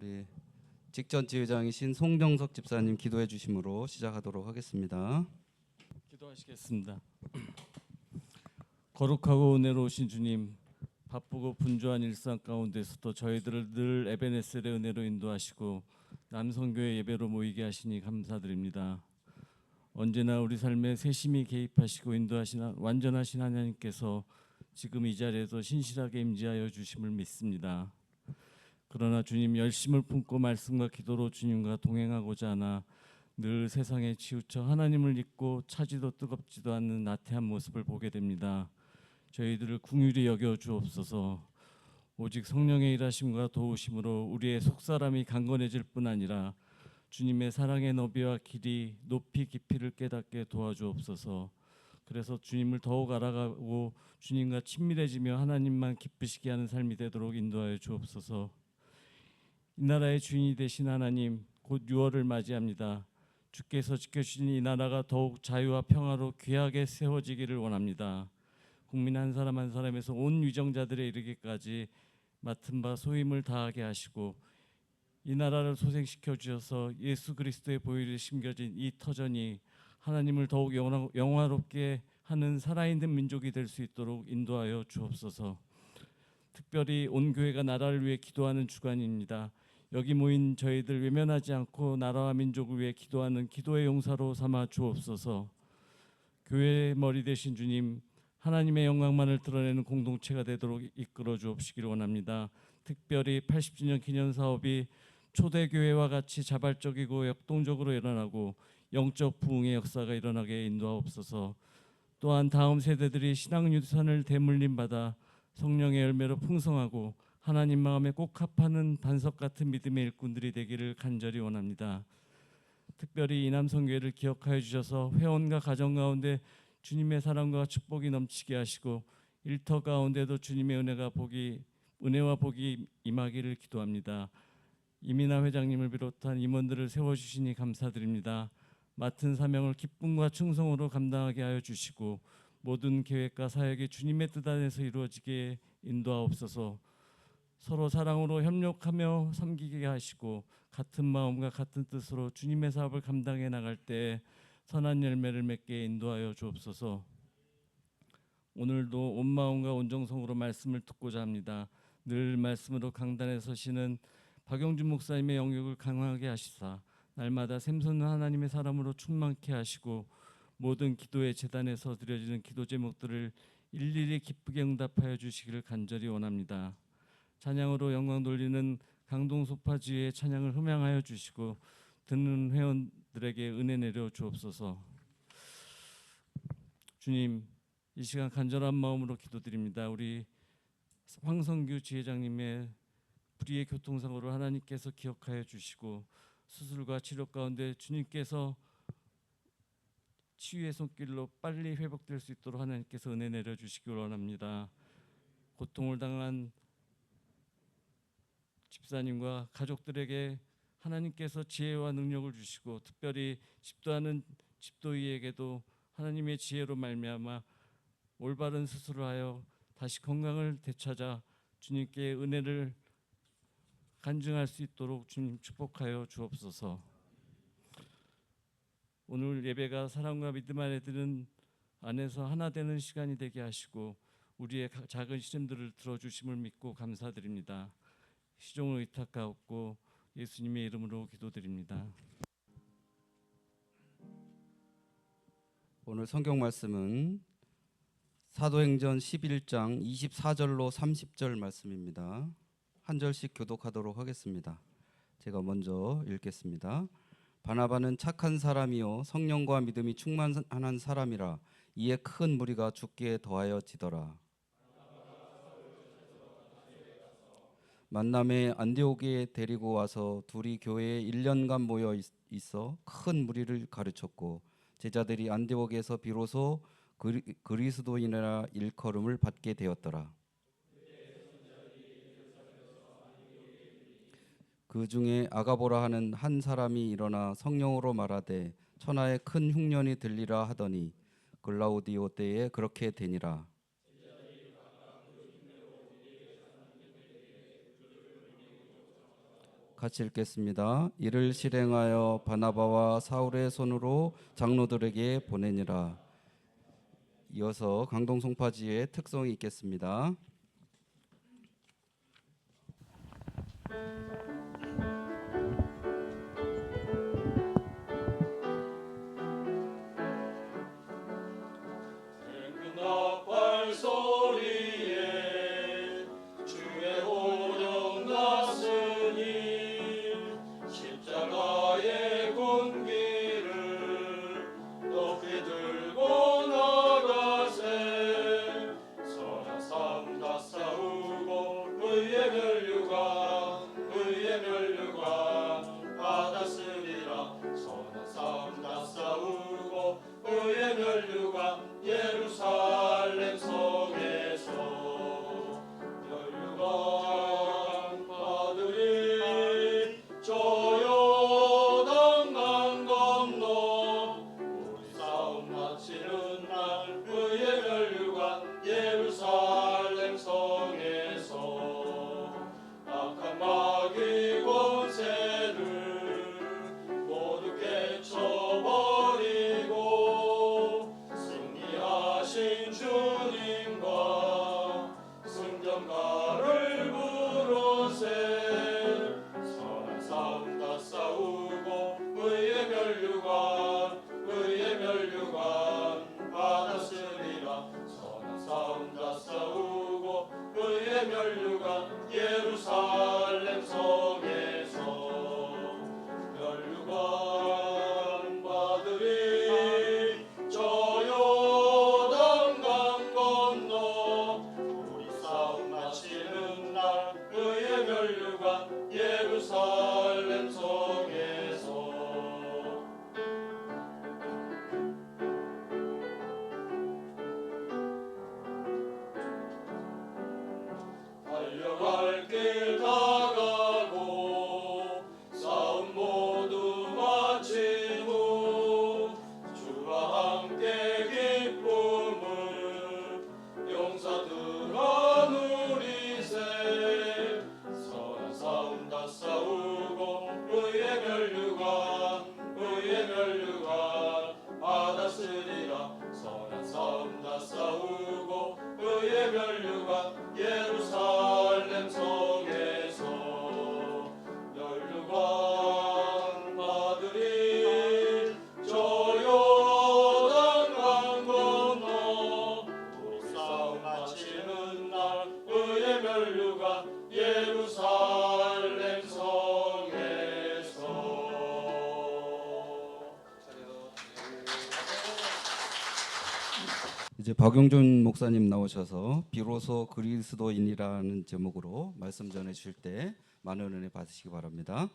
우리 직전 지회장이신 송정석 집사님 기도해 주심으로 시작하도록 하겠습니다. 기도하시겠습니다. 거룩하고 은혜로우신 주님, 바쁘고 분주한 일상 가운데서도 저희들을 늘 에베네셀의 은혜로 인도하시고 남성교회 예배로 모이게 하시니 감사드립니다. 언제나 우리 삶에 세심히 개입하시고 인도하시는 완전하신 하나님께서 지금 이 자리에서 신실하게 임재하여 주심을 믿습니다. 그러나 주님, 열심을 품고 말씀과 기도로 주님과 동행하고자 하나 늘 세상에 치우쳐 하나님을 잊고 차지도 뜨겁지도 않는 나태한 모습을 보게 됩니다. 저희들을 긍휼히 여겨 주옵소서. 오직 성령의 일하심과 도우심으로 우리의 속사람이 강건해질 뿐 아니라 주님의 사랑의 너비와 길이, 높이, 깊이를 깨닫게 도와주옵소서. 그래서 주님을 더욱 알아가고 주님과 친밀해지며 하나님만 기쁘시게 하는 삶이 되도록 인도하여 주옵소서. 이 나라의 주인이 되신 하나님, 곧 유월을 맞이합니다. 주께서 지켜주신 이 나라가 더욱 자유와 평화로 귀하게 세워지기를 원합니다. 국민 한 사람 한 사람에서 온 위정자들에 이르기까지 맡은 바 소임을 다하게 하시고 이 나라를 소생시켜 주셔서 예수 그리스도의 보혈이 심겨진 이 터전이 하나님을 더욱 영화롭게 하는 살아있는 민족이 될 수 있도록 인도하여 주옵소서. 특별히 온 교회가 나라를 위해 기도하는 주간입니다. 여기 모인 저희들 외면하지 않고 나라와 민족을 위해 기도하는 기도의 용사로 삼아 주옵소서. 교회의 머리 되신 주님, 하나님의 영광만을 드러내는 공동체가 되도록 이끌어 주옵시기를 원합니다. 특별히 80주년 기념 사업이 초대교회와 같이 자발적이고 역동적으로 일어나고 영적 부흥의 역사가 일어나게 인도하옵소서. 또한 다음 세대들이 신앙 유산을 대물림 받아 성령의 열매로 풍성하고 하나님 마음에 꼭 합하는 반석 같은 믿음의 일꾼들이 되기를 간절히 원합니다. 특별히 이남성교회를 기억하여 주셔서 회원과 가정 가운데 주님의 사랑과 축복이 넘치게 하시고 일터 가운데도 주님의 은혜와 복이 임하기를 기도합니다. 이민아 회장님을 비롯한 임원들을 세워주시니 감사드립니다. 맡은 사명을 기쁨과 충성으로 감당하게 하여 주시고 모든 계획과 사역이 주님의 뜻 안에서 이루어지게 인도하옵소서. 서로 사랑으로 협력하며 섬기게 하시고 같은 마음과 같은 뜻으로 주님의 사업을 감당해 나갈 때 선한 열매를 맺게 인도하여 주옵소서. 오늘도 온 마음과 온 정성으로 말씀을 듣고자 합니다. 늘 말씀으로 강단에 서시는 박영준 목사님의 영역을 강하게 하시사 날마다 샘솟는 하나님의 사람으로 충만케 하시고 모든 기도의 제단에서 드려지는 기도 제목들을 일일이 기쁘게 응답하여 주시기를 간절히 원합니다. 찬양으로 영광 돌리는 강동소파지의 찬양을 흠양하여 주시고 듣는 회원들에게 은혜 내려 주옵소서. 주님, 이 시간 간절한 마음으로 기도드립니다. 우리 황성규 지회장님의 불의의 교통사고를 하나님께서 기억하여 주시고 수술과 치료 가운데 주님께서 치유의 손길로 빨리 회복될 수 있도록 하나님께서 은혜 내려 주시기 원합니다. 고통을 당한 집사님과 가족들에게 하나님께서 지혜와 능력을 주시고 특별히 집도하는 집도이에게도 하나님의 지혜로 말미암아 올바른 수술을 하여 다시 건강을 되찾아 주님께 은혜를 간증할 수 있도록 주님 축복하여 주옵소서. 오늘 예배가 사랑과 믿음 안에서 하나 되는 시간이 되게 하시고 우리의 작은 시름들을 들어주심을 믿고 감사드립니다. 시종을 의탁하옵고 예수님의 이름으로 기도드립니다. 오늘 성경 말씀은 사도행전 11장 24절로 30절 말씀입니다. 한 절씩 교독하도록 하겠습니다. 제가 먼저 읽겠습니다. 바나바는 착한 사람이요 성령과 믿음이 충만한 사람이라 이에 큰 무리가 죽기에 더하여 지더라. 만남에 안디옥에 데리고 와서 둘이 교회에 1년간 모여 있어 큰 무리를 가르쳤고 제자들이 안디옥에서 비로소 그리스도인이라 일컬음을 받게 되었더라. 그 중에 아가보라 하는 한 사람이 일어나 성령으로 말하되 천하에 큰 흉년이 들리라 하더니 글라우디오 때에 그렇게 되니라. 같이 읽겠습니다. 이를 실행하여 바나바와 사울의 손으로 장로들에게 보내니라. 이어서 강동송파지의 특성이 있겠습니다. 나팔 소리에 주의 오령 났으니 십자가의 군기를 높이 들고 나가세. 선한 삶 다 싸우고 의의 면류관 받았으리라. 선한 삶 다 싸우고 의의 면류관 예루살렘 성에서 면류관 받으리. 저 요단강 건너 우리 싸움 마치는 날 의의 면류관 예루살렘 성에서 악한 마귀 권세를 모두 깨쳐버리고 승리하신 주님과 승전가를 부르세. 선한 싸움 다 싸우고 의의 면류관 받았으리라. 선한 싸움 다 싸우고 의의 면류관 예루살렘 성에서 면류관 받으리. 저 요단강 건너 우리 싸움 마치는 날 의의 면류관 예루살렘 성에서 달려갈 길 다 가고 싸움 모두 마친 후 주와 함께 기쁨을 용사들아 누리세. 선한 싸움 다 싸우고 의의 면류관 받았으리라. 선한 싸움 다 싸우고 의의 면류관 예루살렘 성에서 면류관 받으리. 저 요단강 건너 우리 싸움 마치는 날 의의 면류관 예루살렘 성에서. 이제 박용준 목사님 나오셔서 비로소 그리스도인이라는 제목으로 말씀 전해 주실 때 많은 은혜 받으시기 바랍니다.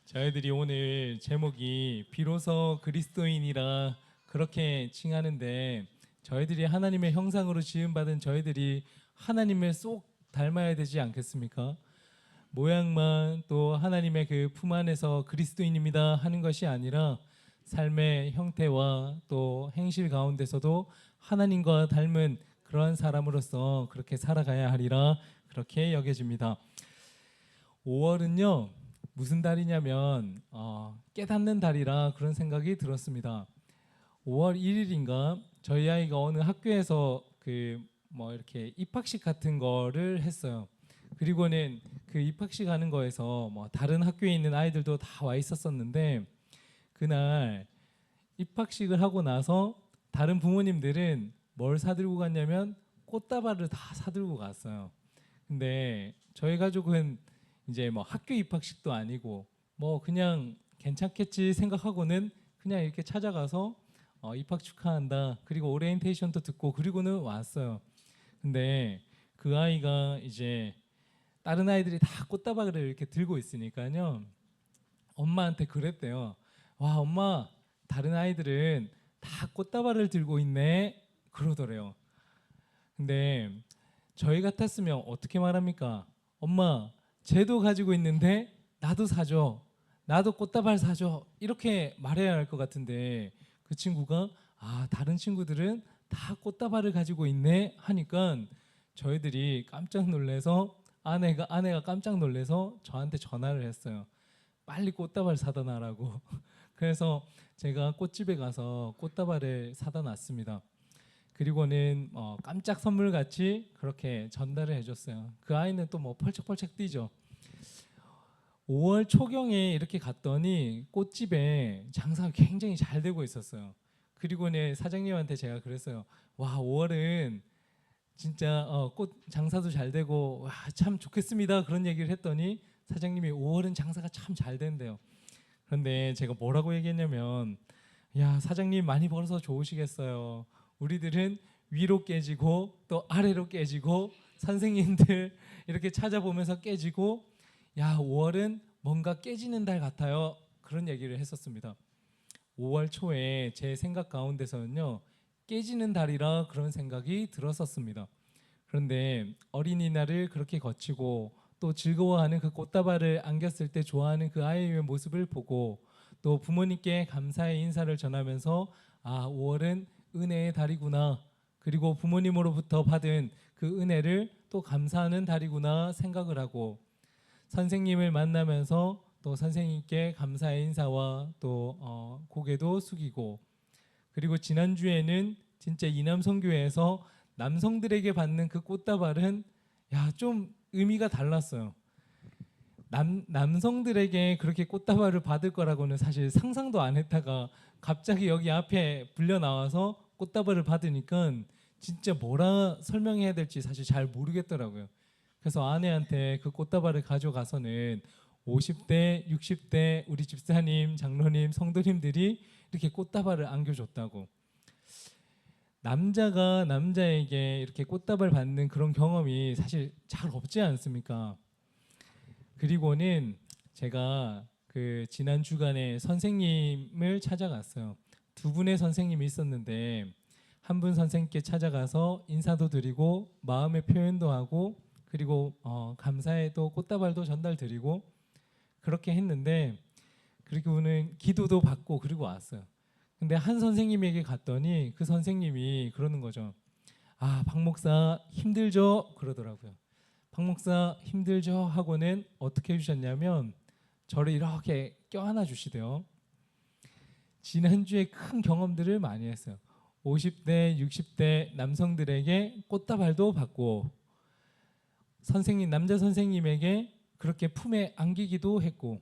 저희들이 오늘 제목이 비로소 그리스도인이라 그렇게 칭하는데, 저희들이 하나님의 형상으로 지음받은 저희들이 하나님을 쏙 닮아야 되지 않겠습니까? 모양만 또 하나님의 그 품 안에서 그리스도인입니다 하는 것이 아니라 삶의 형태와 또 행실 가운데서도 하나님과 닮은 그러한 사람으로서 그렇게 살아가야 하리라 그렇게 여겨집니다. 5월은요 무슨 달이냐면 깨닫는 달이라 그런 생각이 들었습니다. 5월 1일인가 저희 아이가 어느 학교에서 이렇게 입학식 같은 거를 했어요. 그리고는 그 입학식 하는 거에서 다른 학교에 있는 아이들도 다 와 있었었는데, 그날 입학식을 하고 나서 다른 부모님들은 뭘 사들고 갔냐면 꽃다발을 다 사들고 갔어요. 근데 저희 가족은 이제 학교 입학식도 아니고 그냥 괜찮겠지 생각하고는 그냥 이렇게 찾아가서 입학 축하한다, 그리고 오리엔테이션도 듣고 그리고는 왔어요. 근데 그 아이가 이제 다른 아이들이 다 꽃다발을 이렇게 들고 있으니까요, 엄마한테 그랬대요. 와, 엄마, 다른 아이들은 다 꽃다발을 들고 있네 그러더래요. 근데 저희 같았으면 어떻게 말합니까? 엄마, 쟤도 가지고 있는데 나도 사줘, 나도 꽃다발 사줘, 이렇게 말해야 할 것 같은데, 그 친구가 다른 친구들은 다 꽃다발을 가지고 있네 하니까 저희들이 깜짝 놀라서 아내가 깜짝 놀래서 저한테 전화를 했어요. 빨리 꽃다발 사다 놔라고. 그래서 제가 꽃집에 가서 꽃다발을 사다 놨습니다. 그리고는 깜짝 선물 같이 그렇게 전달을 해줬어요. 그 아이는 또 뭐 펄쩍펄쩍 뛰죠. 5월 초경에 이렇게 갔더니 꽃집에 장사가 굉장히 잘 되고 있었어요. 그리고는 사장님한테 제가 그랬어요. 와, 5월은 진짜 꽃 장사도 잘 되고 와, 참 좋겠습니다. 그런 얘기를 했더니 사장님이 5월은 장사가 참 잘 된대요. 그런데 제가 뭐라고 얘기했냐면, 야, 사장님 많이 벌어서 좋으시겠어요. 우리들은 위로 깨지고 또 아래로 깨지고 선생님들 이렇게 찾아보면서 깨지고, 야, 5월은 뭔가 깨지는 달 같아요. 그런 얘기를 했었습니다. 5월 초에 제 생각 가운데서는요, 깨지는 달이라 그런 생각이 들었었습니다. 그런데 어린이날을 그렇게 거치고 또 즐거워하는 그 꽃다발을 안겼을 때 좋아하는 그 아이의 모습을 보고 또 부모님께 감사의 인사를 전하면서, 아, 5월은 은혜의 달이구나, 그리고 부모님으로부터 받은 그 은혜를 또 감사하는 달이구나 생각을 하고, 선생님을 만나면서 또 선생님께 감사의 인사와 또 고개도 숙이고, 그리고 지난주에는 진짜 이남성교회에서 남성들에게 받는 그 꽃다발은 좀 의미가 달랐어요. 남성들에게 그렇게 꽃다발을 받을 거라고는 사실 상상도 안 했다가 갑자기 여기 앞에 불려 나와서 꽃다발을 받으니까 진짜 뭐라 설명해야 될지 사실 잘 모르겠더라고요. 그래서 아내한테 그 꽃다발을 가져가서는 50대, 60대 우리 집사님, 장로님, 성도님들이 이렇게 꽃다발을 안겨줬다고. 남자가 남자에게 이렇게 꽃다발 받는 그런 경험이 사실 잘 없지 않습니까? 그리고는 제가 그 지난 주간에 선생님을 찾아갔어요. 두 분의 선생님이 있었는데 한 분 선생님께 찾아가서 인사도 드리고 마음의 표현도 하고 그리고 감사의 또 꽃다발도 전달드리고 그렇게 했는데, 그리고는 기도도 받고 그리고 왔어요. 근데 한 선생님에게 갔더니 그 선생님이 그러는 거죠. 아, 박 목사 힘들죠? 그러더라고요. 박 목사 힘들죠? 하고는 어떻게 해주셨냐면 저를 이렇게 껴안아 주시대요. 지난주에 큰 경험들을 많이 했어요. 50대, 60대 남성들에게 꽃다발도 받고 선생님, 남자 선생님에게 그렇게 품에 안기기도 했고,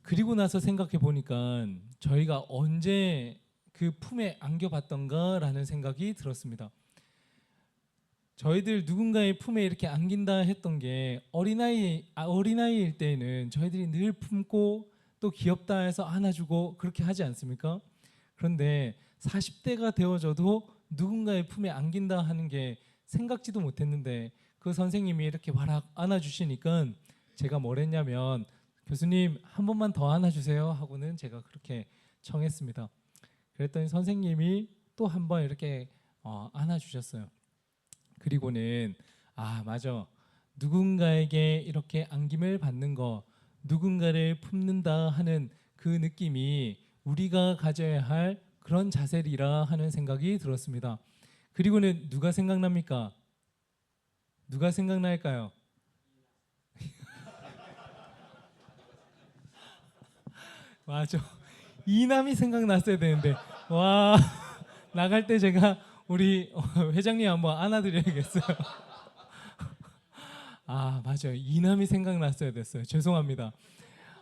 그리고 나서 생각해 보니까 저희가 언제 그 품에 안겨봤던가라는 생각이 들었습니다. 저희들 누군가의 품에 이렇게 안긴다 했던 게 어린아이일 때에는 저희들이 늘 품고 또 귀엽다 해서 안아주고 그렇게 하지 않습니까? 그런데 40대가 되어져도 누군가의 품에 안긴다 하는 게 생각지도 못했는데 그 선생님이 이렇게 와락 안아주시니까 제가 뭘 했냐면, 교수님 한 번만 더 안아주세요 하고는 제가 그렇게 청했습니다. 그랬더니 선생님이 또 한 번 이렇게 안아주셨어요. 그리고는 아, 맞아, 누군가에게 이렇게 안김을 받는 거, 누군가를 품는다 하는 그 느낌이 우리가 가져야 할 그런 자세리라 하는 생각이 들었습니다. 그리고는 누가 생각납니까? 누가 생각날까요? 맞아, 이남이 생각났어야 되는데, 와, 나갈 때 제가 우리 회장님 한번 안아드려야겠어요. 아, 맞아요, 이남이 생각났어야 됐어요. 죄송합니다.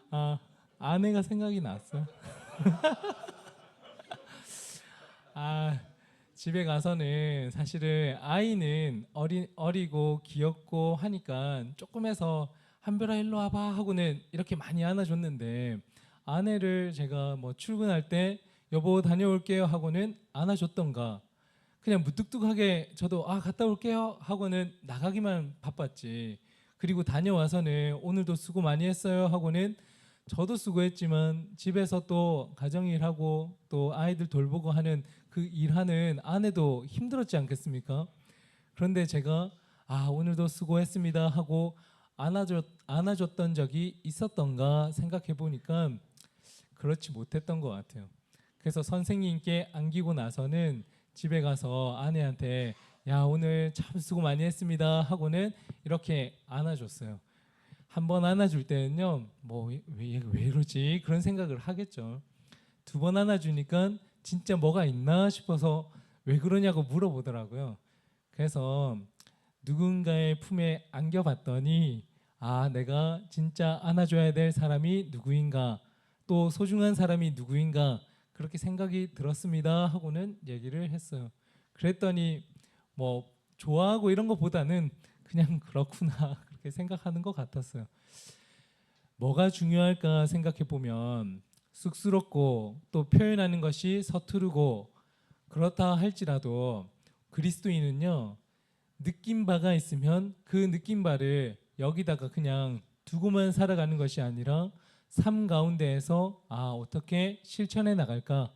아, 아내가 생각이 났어요. 아, 집에 가서는 사실은 아이는 어리고 귀엽고 하니까 조금 해서 한별아 일로 와봐 하고는 이렇게 많이 안아줬는데, 아내를 제가 뭐 출근할 때 여보 다녀올게요 하고는 안아줬던가, 그냥 무뚝뚝하게 저도 아 갔다 올게요 하고는 나가기만 바빴지, 그리고 다녀와서는 오늘도 수고 많이 했어요 하고는 저도 수고했지만 집에서 또 가정일하고 또 아이들 돌보고 하는 그 일하는 아내도 힘들었지 않겠습니까? 그런데 제가 아 오늘도 수고했습니다 하고 안아줬던 적이 있었던가 생각해 보니까 그렇지 못했던 것 같아요. 그래서 선생님께 안기고 나서는 집에 가서 아내한테 야 오늘 참 수고 많이 했습니다 하고는 이렇게 안아줬어요. 한 번 안아줄 때는요 뭐 왜 이러지 그런 생각을 하겠죠. 두 번 안아주니까 진짜 뭐가 있나 싶어서 왜 그러냐고 물어보더라고요. 그래서 누군가의 품에 안겨봤더니 아 내가 진짜 안아줘야 될 사람이 누구인가 또 소중한 사람이 누구인가 그렇게 생각이 들었습니다 하고는 얘기를 했어요. 그랬더니 뭐 좋아하고 이런 것보다는 그냥 그렇구나 그렇게 생각하는 것 같았어요. 뭐가 중요할까 생각해 보면 쑥스럽고 또 표현하는 것이 서투르고 그렇다 할지라도 그리스도인은요 느낀 바가 있으면 그 느낀 바를 여기다가 그냥 두고만 살아가는 것이 아니라 삶 가운데에서 아 어떻게 실천해 나갈까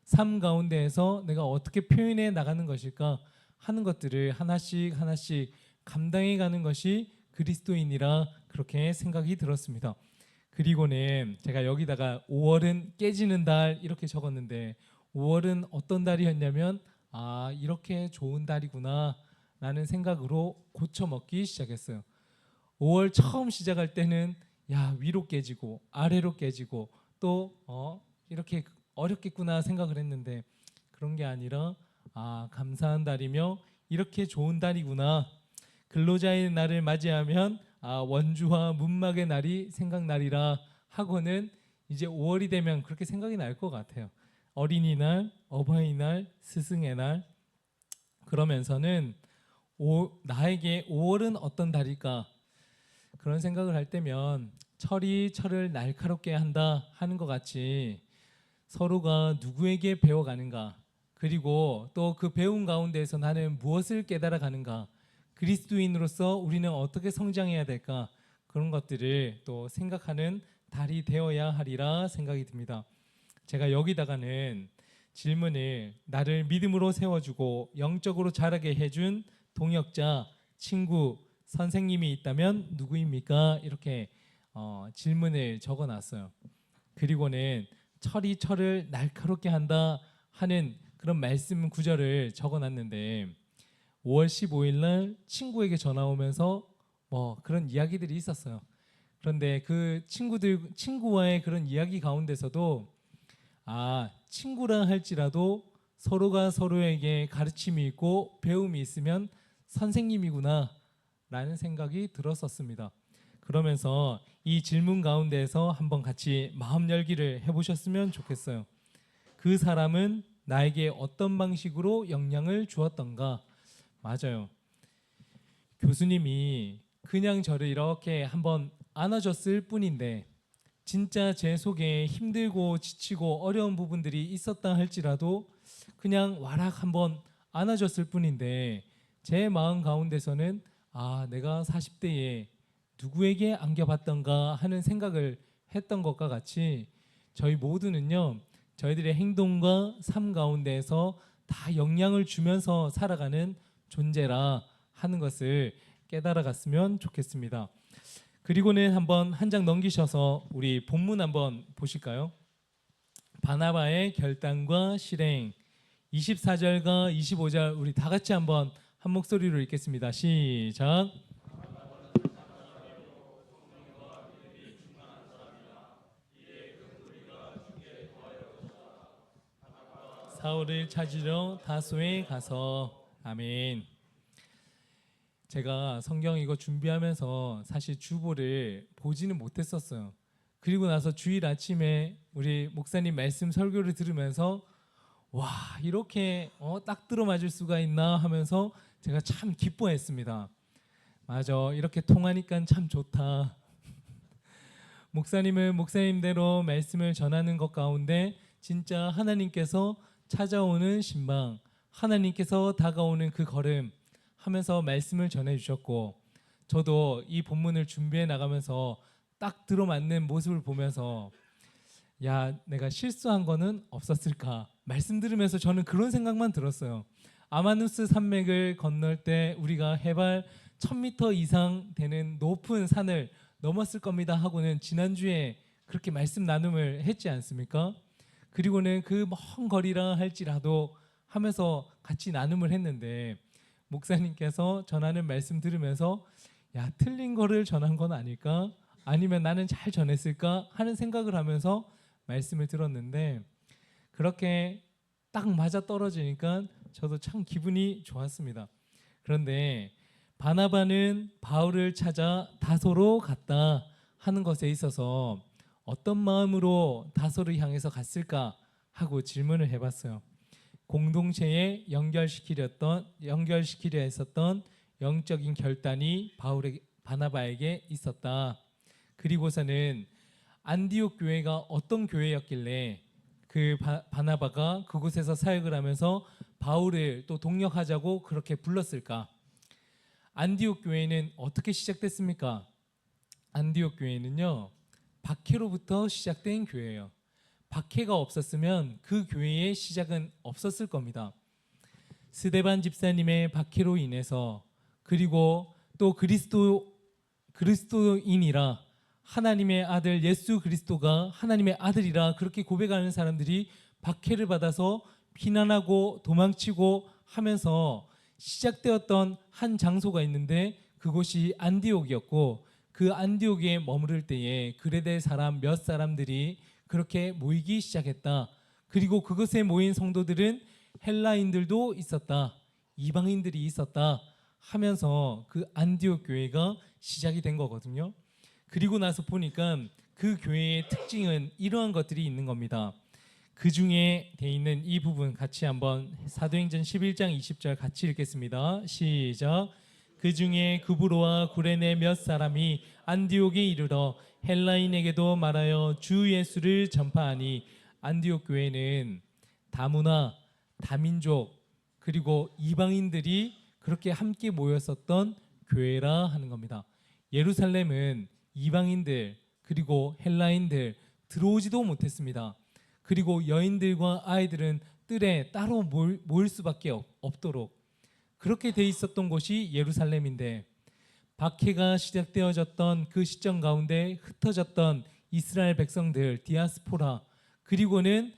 삶 가운데에서 내가 어떻게 표현해 나가는 것일까 하는 것들을 하나씩 하나씩 감당해 가는 것이 그리스도인이라 그렇게 생각이 들었습니다. 그리고는 제가 여기다가 5월은 깨지는 달 이렇게 적었는데 5월은 어떤 달이었냐면 아 이렇게 좋은 달이구나 라는 생각으로 고쳐 먹기 시작했어요. 5월 처음 시작할 때는 야 위로 깨지고 아래로 깨지고 또 이렇게 어렵겠구나 생각을 했는데 그런 게 아니라 아 감사한 달이며 이렇게 좋은 달이구나. 근로자의 날을 맞이하면 아 원주와 문막의 날이 생각나리라 하고는 이제 5월이 되면 그렇게 생각이 날 것 같아요. 어린이날, 어버이날, 스승의 날 그러면서는 나에게 5월은 어떤 달일까 그런 생각을 할 때면 철이 철을 날카롭게 한다 하는 것 같이 서로가 누구에게 배워가는가 그리고 또 그 배움 가운데에서 나는 무엇을 깨달아가는가 그리스도인으로서 우리는 어떻게 성장해야 될까 그런 것들을 또 생각하는 달이 되어야 하리라 생각이 듭니다. 제가 여기다가는 질문을 나를 믿음으로 세워주고 영적으로 자라게 해준 동역자, 친구, 선생님이 있다면 누구입니까? 이렇게 질문을 적어놨어요. 그리고는 철이 철을 날카롭게 한다 하는 그런 말씀 구절을 적어놨는데 5월 15일 날 친구에게 전화 오면서 뭐 그런 이야기들이 있었어요. 그런데 그 친구와의 그런 이야기 가운데서도 아 친구라 할지라도 서로가 서로에게 가르침이 있고 배움이 있으면 선생님이구나 라는 생각이 들었었습니다. 그러면서 이 질문 가운데에서 한번 같이 마음 열기를 해보셨으면 좋겠어요. 그 사람은 나에게 어떤 방식으로 영향을 주었던가. 맞아요. 교수님이 그냥 저를 이렇게 한번 안아줬을 뿐인데 진짜 제 속에 힘들고 지치고 어려운 부분들이 있었다 할지라도 그냥 와락 한번 안아줬을 뿐인데 제 마음 가운데서는 아 내가 40대에 누구에게 안겨봤던가 하는 생각을 했던 것과 같이 저희 모두는요 저희들의 행동과 삶 가운데에서 다 영향을 주면서 살아가는 존재라 하는 것을 깨달아갔으면 좋겠습니다. 그리고는 한번 한 장 넘기셔서 우리 본문 한번 보실까요? 바나바의 결단과 실행 24절과 25절 우리 다 같이 한번 한 목소리로 읽겠습니다. 시작. 사울을 찾으러 다소에 가서 아멘. 제가 성경 이거 준비하면서 사실 주보를 보지는 못했었어요. 그리고 나서 주일 아침에 우리 목사님 말씀 설교를 들으면서 와 이렇게 딱 들어맞을 수가 있나 하면서 제가 참 기뻐했습니다. 맞아 이렇게 통하니까 참 좋다. 목사님은 목사님대로 말씀을 전하는 것 가운데 진짜 하나님께서 찾아오는 신방 하나님께서 다가오는 그 걸음 하면서 말씀을 전해주셨고 저도 이 본문을 준비해 나가면서 딱 들어맞는 모습을 보면서 야 내가 실수한 거는 없었을까 말씀 들으면서 저는 그런 생각만 들었어요. 아마누스 산맥을 건널 때 우리가 해발 1000m 이상 되는 높은 산을 넘었을 겁니다 하고는 지난주에 그렇게 말씀 나눔을 했지 않습니까? 그리고는 그 먼 거리라 할지라도 하면서 같이 나눔을 했는데 목사님께서 전하는 말씀 들으면서 야, 틀린 거를 전한 건 아닐까? 아니면 나는 잘 전했을까? 하는 생각을 하면서 말씀을 들었는데 그렇게 딱 맞아 떨어지니까 저도 참 기분이 좋았습니다. 그런데 바나바는 바울을 찾아 다소로 갔다 하는 것에 있어서 어떤 마음으로 다소를 향해서 갔을까 하고 질문을 해봤어요. 공동체에 연결시키려 했었던 영적인 결단이 바나바에게 있었다. 그리고서는 안디옥 교회가 어떤 교회였길래 그 바나바가 그곳에서 사역을 하면서 바울을 또 동력하자고 그렇게 불렀을까? 안디옥 교회는 어떻게 시작됐습니까? 안디옥 교회는요, 박해로부터 시작된 교회예요. 박해가 없었으면 그 교회의 시작은 없었을 겁니다. 스데반 집사님의 박해로 인해서 그리고 또 그리스도인이라 하나님의 아들 예수 그리스도가 하나님의 아들이라 그렇게 고백하는 사람들이 박해를 받아서 피난하고 도망치고 하면서 시작되었던 한 장소가 있는데 그곳이 안디옥이었고 그 안디옥에 머무를 때에 그레데 사람 몇 사람들이 그렇게 모이기 시작했다. 그리고 그것에 모인 성도들은 헬라인들도 있었다. 이방인들이 있었다 하면서 그 안디옥 교회가 시작이 된 거거든요. 그리고 나서 보니까 그 교회의 특징은 이러한 것들이 있는 겁니다. 그 중에 돼 있는 이 부분 같이 한번 사도행전 11장 20절 같이 읽겠습니다. 시작. 그 중에 구브로와 구레네 몇 사람이 안디옥에 이르러 헬라인에게도 말하여 주 예수를 전파하니 안디옥 교회는 다문화, 다민족 그리고 이방인들이 그렇게 함께 모였었던 교회라 하는 겁니다. 예루살렘은 이방인들 그리고 헬라인들 들어오지도 못했습니다. 그리고 여인들과 아이들은 뜰에 따로 모일 수밖에 없도록 그렇게 돼 있었던 곳이 예루살렘인데 박해가 시작되어졌던 그 시점 가운데 흩어졌던 이스라엘 백성들 디아스포라 그리고는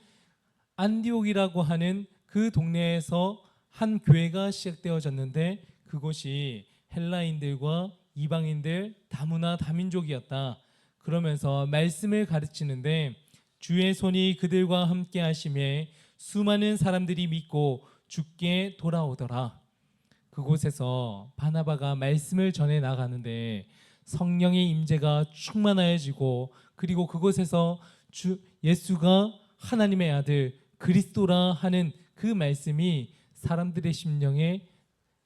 안디옥이라고 하는 그 동네에서 한 교회가 시작되어졌는데 그곳이 헬라인들과 이방인들 다문화 다민족이었다. 그러면서 말씀을 가르치는데 주의 손이 그들과 함께 하심에 수많은 사람들이 믿고 주께 돌아오더라. 그곳에서 바나바가 말씀을 전해 나가는데 성령의 임재가 충만하여지고 그리고 그곳에서 예수가 하나님의 아들 그리스도라 하는 그 말씀이 사람들의 심령에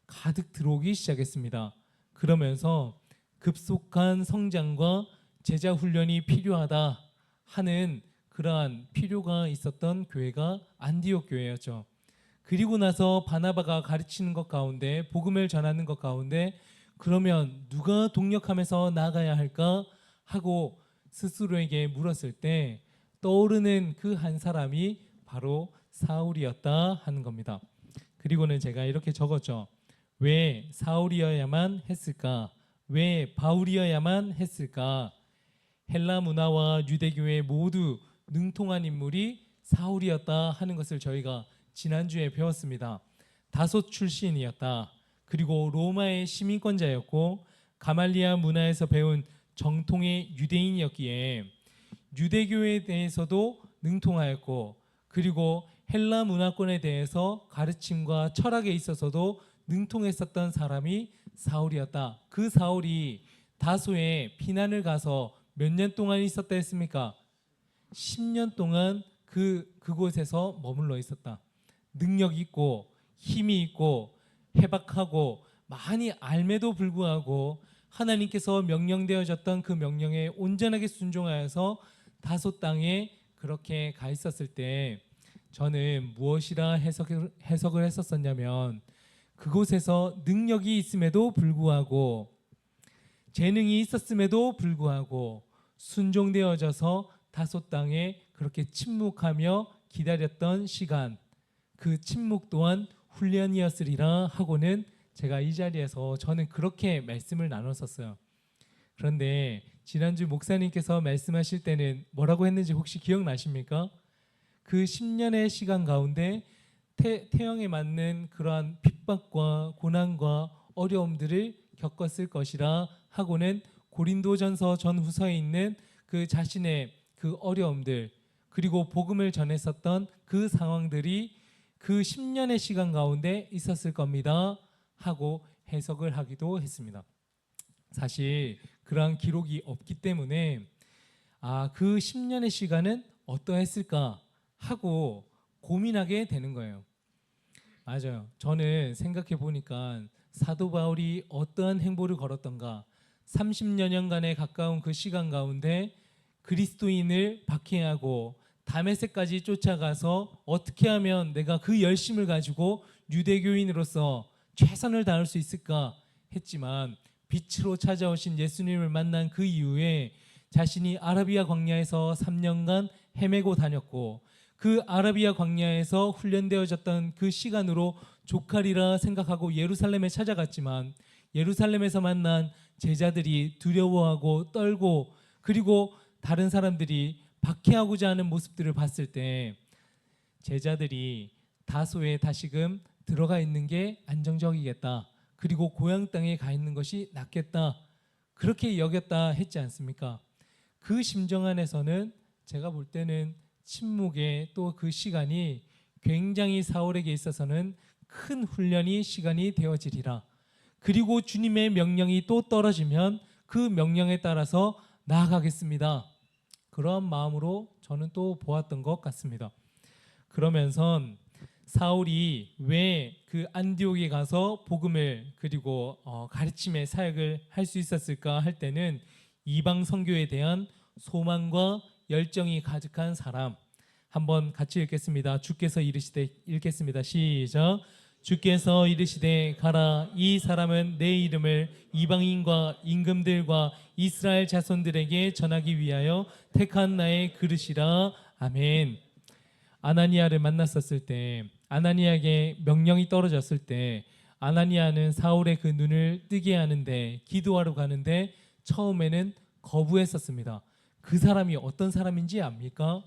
가득 들어오기 시작했습니다. 그러면서 급속한 성장과 제자 훈련이 필요하다 하는 그러한 필요가 있었던 교회가 안디옥 교회였죠. 그리고 나서 바나바가 가르치는 것 가운데 복음을 전하는 것 가운데 그러면 누가 동력하면서 나가야 할까 하고 스스로에게 물었을 때 떠오르는 그 한 사람이 바로 사울이었다 하는 겁니다. 그리고는 제가 이렇게 적었죠. 왜 사울이어야만 했을까? 왜 바울이어야만 했을까? 헬라 문화와 유대교회 모두 능통한 인물이 사울이었다 하는 것을 저희가 지난주에 배웠습니다. 다소 출신이었다. 그리고 로마의 시민권자였고 가말리아 문화에서 배운 정통의 유대인이었기에 유대교에 대해서도 능통하였고 그리고 헬라 문화권에 대해서 가르침과 철학에 있어서도 능통했었던 사람이 사울이었다. 그 사울이 다소에 피난을 가서 몇 년 동안 있었다 했습니까? 10년 동안 그곳에서 머물러 있었다. 능력 있고 힘이 있고 해박하고 많이 알매도 불구하고 하나님께서 명령되어졌던 그 명령에 온전하게 순종하여서 다소 땅에 그렇게 가 있었을 때 저는 무엇이라 해석을 했었었냐면 그곳에서 능력이 있음에도 불구하고 재능이 있었음에도 불구하고 순종되어져서 다소 땅에 그렇게 침묵하며 기다렸던 시간 그 침묵 또한 훈련이었으리라 하고는 제가 이 자리에서 저는 그렇게 말씀을 나눴었어요. 그런데 지난주 목사님께서 말씀하실 때는 뭐라고 했는지 혹시 기억나십니까? 그 10년의 시간 가운데 태형에 맞는 그러한 핍박과 고난과 어려움들을 겪었을 것이라 하고는 고린도전서 전후서에 있는 그 자신의 그 어려움들 그리고 복음을 전했었던 그 상황들이 그 10년의 시간 가운데 있었을 겁니다 하고 해석을 하기도 했습니다. 사실 그러한 기록이 없기 때문에 그 10년의 시간은 어떠했을까 하고 고민하게 되는 거예요. 맞아요. 저는 생각해 보니까 사도 바울이 어떠한 행보를 걸었던가 30여 년간에 가까운 그 시간 가운데 그리스도인을 박해하고 다메섹까지 쫓아가서 어떻게 하면 내가 그 열심을 가지고 유대교인으로서 최선을 다할 수 있을까 했지만 빛으로 찾아오신 예수님을 만난 그 이후에 자신이 아라비아 광야에서 3년간 헤매고 다녔고 그 아라비아 광야에서 훈련되어졌던 그 시간으로 족하리라 생각하고 예루살렘에 찾아갔지만 예루살렘에서 만난 제자들이 두려워하고 떨고 그리고 다른 사람들이 박해하고자 하는 모습들을 봤을 때 제자들이 다소에 다시금 들어가 있는 게 안정적이겠다. 그리고 고향 땅에 가 있는 것이 낫겠다. 그렇게 여겼다 했지 않습니까? 그 심정 안에서는 제가 볼 때는 침묵의 또 그 시간이 굉장히 사울에게 있어서는 큰 훈련이 시간이 되어지리라. 그리고 주님의 명령이 또 떨어지면 그 명령에 따라서 나아가겠습니다. 그런 마음으로 저는 또 보았던 것 같습니다. 그러면서 사울이 왜 그 안디옥에 가서 복음을 그리고 가르침의 사역을 할 수 있었을까 할 때는 이방 선교에 대한 소망과 열정이 가득한 사람. 한번 같이 읽겠습니다. 주께서 이르시되 읽겠습니다. 시작. 주께서 이르시되 가라. 이 사람은 내 이름을 이방인과 임금들과 이스라엘 자손들에게 전하기 위하여 택한 나의 그릇이라. 아멘. 아나니아를 만났었을 때 아나니아에게 명령이 떨어졌을 때 아나니아는 사울의 그 눈을 뜨게 하는데 기도하러 가는데 처음에는 거부했었습니다. 그 사람이 어떤 사람인지 압니까?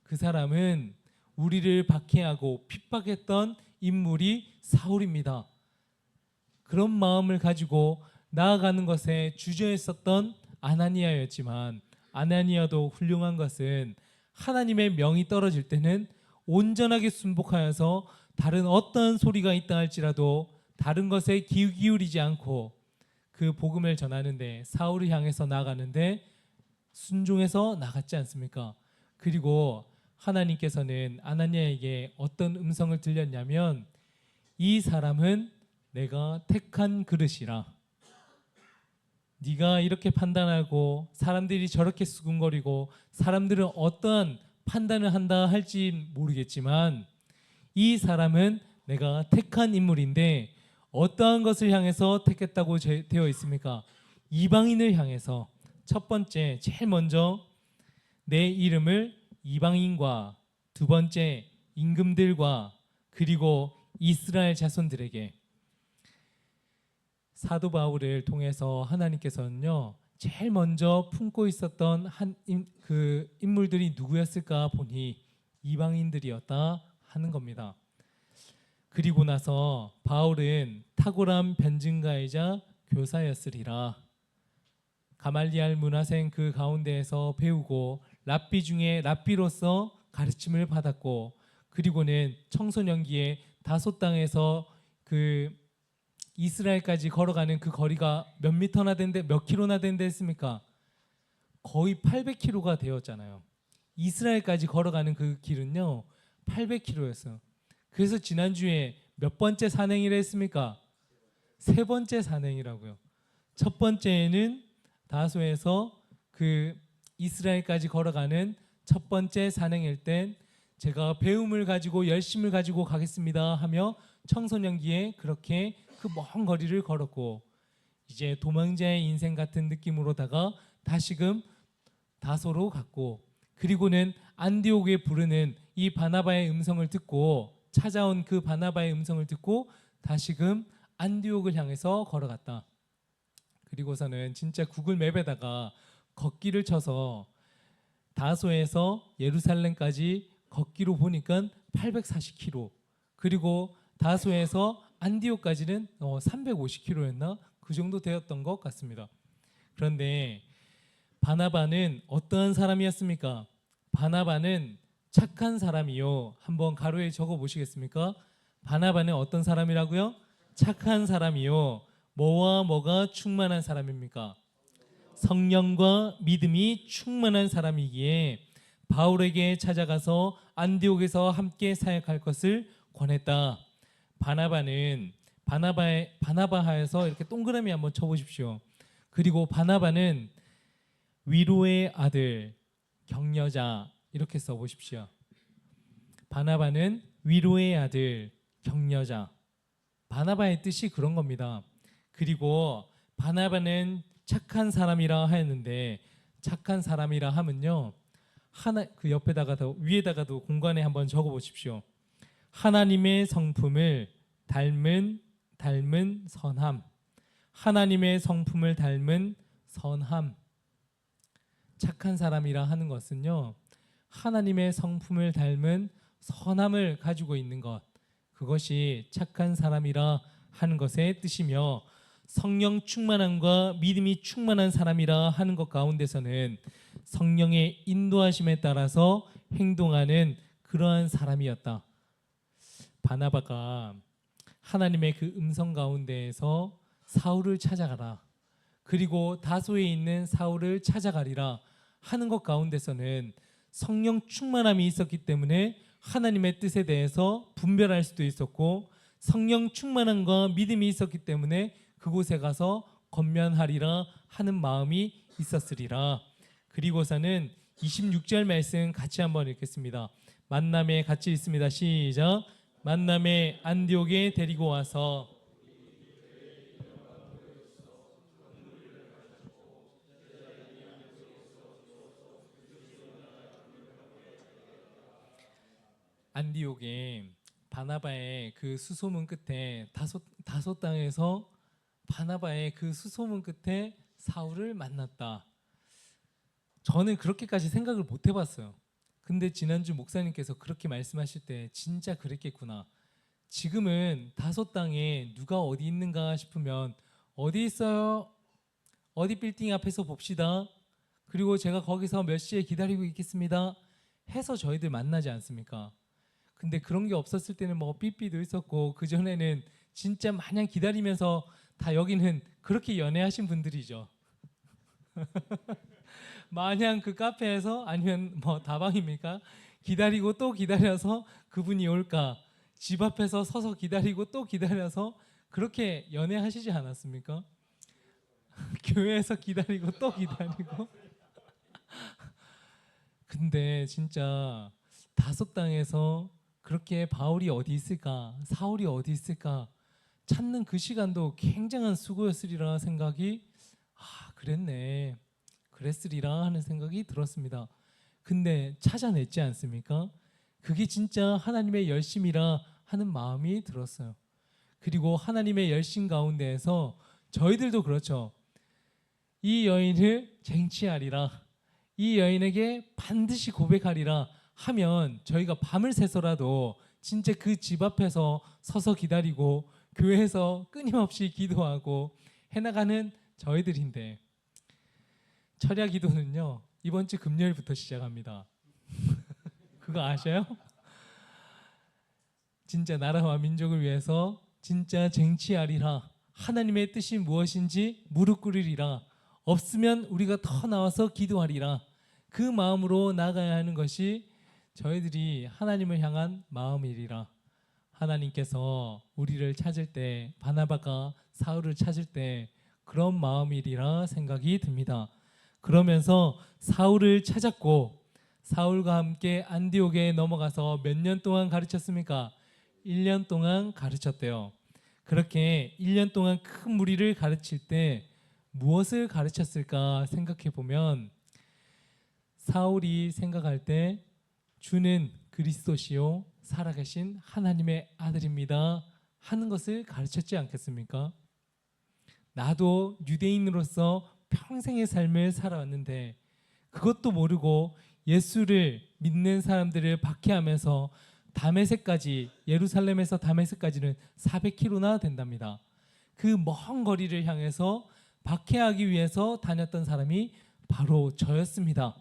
그 사람은 우리를 박해하고 핍박했던 인물이 사울입니다. 그런 마음을 가지고 나아가는 것에 주저했었던 아나니아였지만 아나니아도 훌륭한 것은 하나님의 명이 떨어질 때는 온전하게 순복하여서 다른 어떤 소리가 있다 할지라도 다른 것에 귀 기울이지 않고 그 복음을 전하는데 사울을 향해서 나아가는데 순종해서 나갔지 않습니까? 그리고 하나님께서는 아나니아에게 어떤 음성을 들렸냐면 이 사람은 내가 택한 그릇이라. 네가 이렇게 판단하고 사람들이 저렇게 수군거리고 사람들은 어떠한 판단을 한다 할지 모르겠지만 이 사람은 내가 택한 인물인데 어떠한 것을 향해서 택했다고 되어 있습니까? 이방인을 향해서 첫 번째 제일 먼저 내 이름을 이방인과 두 번째 임금들과 그리고 이스라엘 자손들에게 사도 바울을 통해서 하나님께서는요 제일 먼저 품고 있었던 그 인물들이 누구였을까 보니 이방인들이었다 하는 겁니다. 그리고 나서 바울은 탁월한 변증가이자 교사였으리라. 가말리알 문화생 그 가운데에서 배우고 랍비 중에 랍비로서 가르침을 받았고 그리고는 청소년기에 다소 땅에서 그 이스라엘까지 걸어가는 그 거리가 몇 미터나 된데 몇 킬로나 된데 했습니까? 거의 800km가 되었잖아요. 이스라엘까지 걸어가는 그 길은요 800km였어요. 그래서 지난주에 몇 번째 산행이라 했습니까? 세 번째 산행이라고요. 첫 번째는 다소에서 그 이스라엘까지 걸어가는 첫 번째 산행일 땐 제가 배움을 가지고 열심을 가지고 가겠습니다 하며 청소년기에 그렇게 그 먼 거리를 걸었고 이제 도망자의 인생 같은 느낌으로다가 다시금 다소로 갔고 그리고는 안디옥에 부르는 이 바나바의 음성을 듣고 찾아온 그 바나바의 음성을 듣고 다시금 안디옥을 향해서 걸어갔다. 그리고서는 진짜 구글 맵에다가 걷기를 쳐서 다소에서 예루살렘까지 걷기로 보니까 840km 그리고 다소에서 안디옥까지는 350km였나 그 정도 되었던 것 같습니다. 그런데 바나바는 어떠한 사람이었습니까? 바나바는 착한 사람이요. 한번 가로에 적어 보시겠습니까? 바나바는 어떤 사람이라고요? 착한 사람이요. 뭐와 뭐가 충만한 사람입니까? 성령과 믿음이 충만한 사람이기에 바울에게 찾아가서 안디옥에서 함께 사역할 것을 권했다. 바나바하에서 이렇게 동그라미 한번 쳐보십시오. 그리고 바나바는 위로의 아들, 격려자 이렇게 써보십시오. 바나바는 위로의 아들, 격려자. 바나바의 뜻이 그런 겁니다. 그리고 바나바는 착한 사람이라 하였는데 착한 사람이라 하면요. 그 옆에다가도 위에다가도 공간에 한번 적어 보십시오. 하나님의 성품을 닮은 선함. 하나님의 성품을 닮은 선함. 착한 사람이라 하는 것은요. 하나님의 성품을 닮은 선함을 가지고 있는 것. 그것이 착한 사람이라 하는 것의 뜻이며 성령 충만함과 믿음이 충만한 사람이라 하는 것 가운데서는 성령의 인도하심에 따라서 행동하는 그러한 사람이었다. 바나바가 하나님의 그 음성 가운데에서 사울을 찾아가라. 그리고 다소에 있는 사울을 찾아가리라 하는 것 가운데서는 성령 충만함이 있었기 때문에 하나님의 뜻에 대해서 분별할 수도 있었고 성령 충만함과 믿음이 있었기 때문에 그곳에 가서 권면하리라 하는 마음이 있었으리라. 그리고서는 26절 말씀 같이 한번 읽겠습니다. 만남에 같이 읽습니다. 시작. 만남에 안디옥에 데리고 와서 안디옥에 바나바의 그 수소문 끝에 다소 땅에서 바나바의 그 수소문 끝에 사울을 만났다. 저는 그렇게까지 생각을 못 해봤어요. 근데 지난주 목사님께서 그렇게 말씀하실 때 진짜 그랬겠구나. 지금은 다소 땅에 누가 어디 있는가 싶으면 어디 있어요? 어디 빌딩 앞에서 봅시다. 그리고 제가 거기서 몇 시에 기다리고 있겠습니다. 해서 저희들 만나지 않습니까? 근데 그런 게 없었을 때는 뭐 삐삐도 있었고 그 전에는 진짜 마냥 기다리면서 다 여기는 그렇게 연애하신 분들이죠. 마냥 그 카페에서 아니면 뭐 다방입니까? 기다리고 또 기다려서 그분이 올까? 집 앞에서 서서 기다리고 또 기다려서 그렇게 연애하시지 않았습니까? 교회에서 기다리고 또 기다리고. 근데 진짜 다소 땅에서 그렇게 바울이 어디 있을까? 사울이 어디 있을까? 찾는 그 시간도 굉장한 수고였으리라 생각이 그랬네. 그랬으리라 하는 생각이 들었습니다. 근데 찾아냈지 않습니까? 그게 진짜 하나님의 열심이라 하는 마음이 들었어요. 그리고 하나님의 열심 가운데에서 저희들도 그렇죠. 이 여인을 쟁취하리라. 이 여인에게 반드시 고백하리라 하면 저희가 밤을 새서라도 진짜 그 집 앞에서 서서 기다리고 교회에서 끊임없이 기도하고 해나가는 저희들인데 철야 기도는요 이번 주 금요일부터 시작합니다. 그거 아셔요? 진짜 나라와 민족을 위해서 진짜 쟁취하리라. 하나님의 뜻이 무엇인지 무릎 꿇으리라. 없으면 우리가 더 나와서 기도하리라. 그 마음으로 나가야 하는 것이 저희들이 하나님을 향한 마음이리라. 하나님께서 우리를 찾을 때 바나바가 사울을 찾을 때 그런 마음이리라 생각이 듭니다. 그러면서 사울을 찾았고 사울과 함께 안디옥에 넘어가서 몇 년 동안 가르쳤습니까? 1년 동안 가르쳤대요. 그렇게 1년 동안 큰 무리를 가르칠 때 무엇을 가르쳤을까 생각해 보면 사울이 생각할 때 주는 그리스도시요 살아계신 하나님의 아들입니다 하는 것을 가르쳤지 않겠습니까? 나도 유대인으로서 평생의 삶을 살아왔는데 그것도 모르고 예수를 믿는 사람들을 박해하면서 다메섹까지, 예루살렘에서 다메섹까지는 400km나 된답니다. 그 먼 거리를 향해서 박해하기 위해서 다녔던 사람이 바로 저였습니다.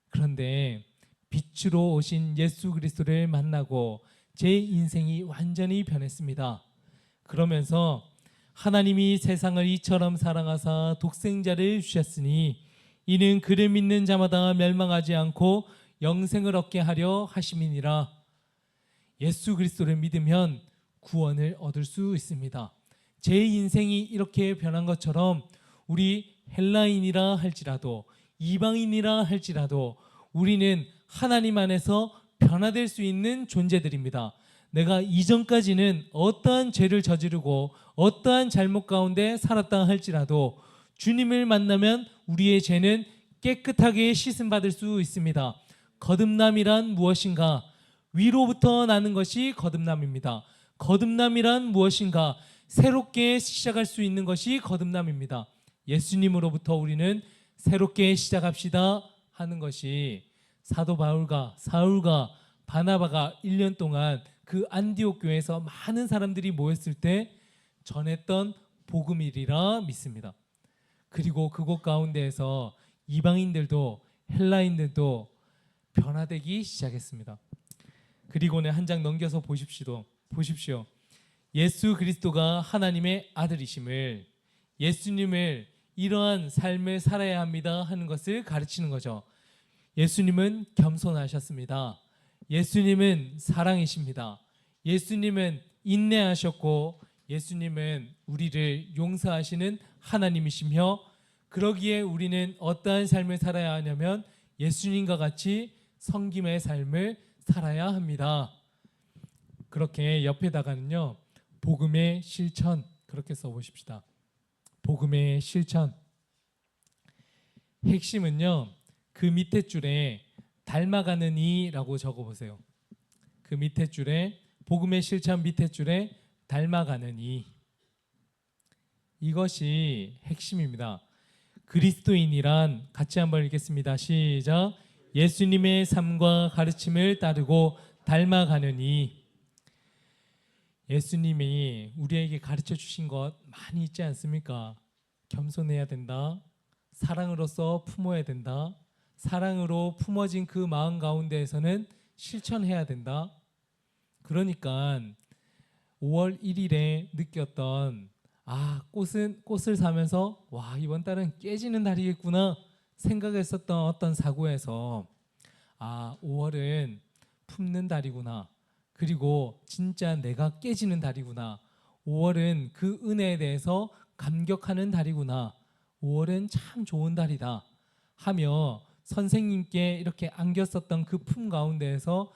그런데 빛으로 오신 예수 그리스도를 만나고 제 인생이 완전히 변했습니다. 그러면서 하나님이 세상을 이처럼 사랑하사 독생자를 주셨으니 이는 그를 믿는 자마다 멸망하지 않고 영생을 얻게 하려 하심이니라. 예수 그리스도를 믿으면 구원을 얻을 수 있습니다. 제 인생이 이렇게 변한 것처럼 우리 헬라인이라 할지라도 이방인이라 할지라도 우리는 하나님 안에서 변화될 수 있는 존재들입니다. 내가 이전까지는 어떠한 죄를 저지르고 어떠한 잘못 가운데 살았다 할지라도 주님을 만나면 우리의 죄는 깨끗하게 씻음받을 수 있습니다. 거듭남이란 무엇인가? 위로부터 나는 것이 거듭남입니다. 거듭남이란 무엇인가? 새롭게 시작할 수 있는 것이 거듭남입니다. 예수님으로부터 우리는 새롭게 시작합시다 하는 것이 사도 바울과 사울과 바나바가 1년 동안 그 안디옥 교회에서 많은 사람들이 모였을 때 전했던 복음이리라 믿습니다. 그리고 그곳 가운데에서 이방인들도 헬라인들도 변화되기 시작했습니다. 그리고는 한 장 넘겨서 보십시오. 예수 그리스도가 하나님의 아들이심을, 예수님을 이러한 삶을 살아야 합니다 하는 것을 가르치는 거죠. 예수님은 겸손하셨습니다. 예수님은 사랑이십니다. 예수님은 인내하셨고 예수님은 우리를 용서하시는 하나님이시며, 그러기에 우리는 어떠한 삶을 살아야 하냐면 예수님과 같이 섬김의 삶을 살아야 합니다. 그렇게 옆에다가는요, 복음의 실천, 그렇게 써보십시다. 복음의 실천. 핵심은요, 그 밑에 줄에 닮아가는 이라고 적어보세요. 그 밑에 줄에, 복음의 실천 밑에 줄에 닮아가는 이, 이것이 핵심입니다. 그리스도인이란, 같이 한번 읽겠습니다. 시작. 예수님의 삶과 가르침을 따르고 닮아가는 이. 예수님이 우리에게 가르쳐 주신 것 많이 있지 않습니까? 겸손해야 된다. 사랑으로서 품어야 된다. 사랑으로 품어진 그 마음 가운데에서는 실천해야 된다. 그러니까 5월 1일에 느꼈던, 꽃을 사면서 와, 이번 달은 깨지는 달이겠구나 생각했었던 어떤 사고에서 5월은 품는 달이구나, 그리고 진짜 내가 깨지는 달이구나, 5월은 그 은혜에 대해서 감격하는 달이구나, 5월은 참 좋은 달이다 하며 선생님께 이렇게 안겼었던 그 품 가운데에서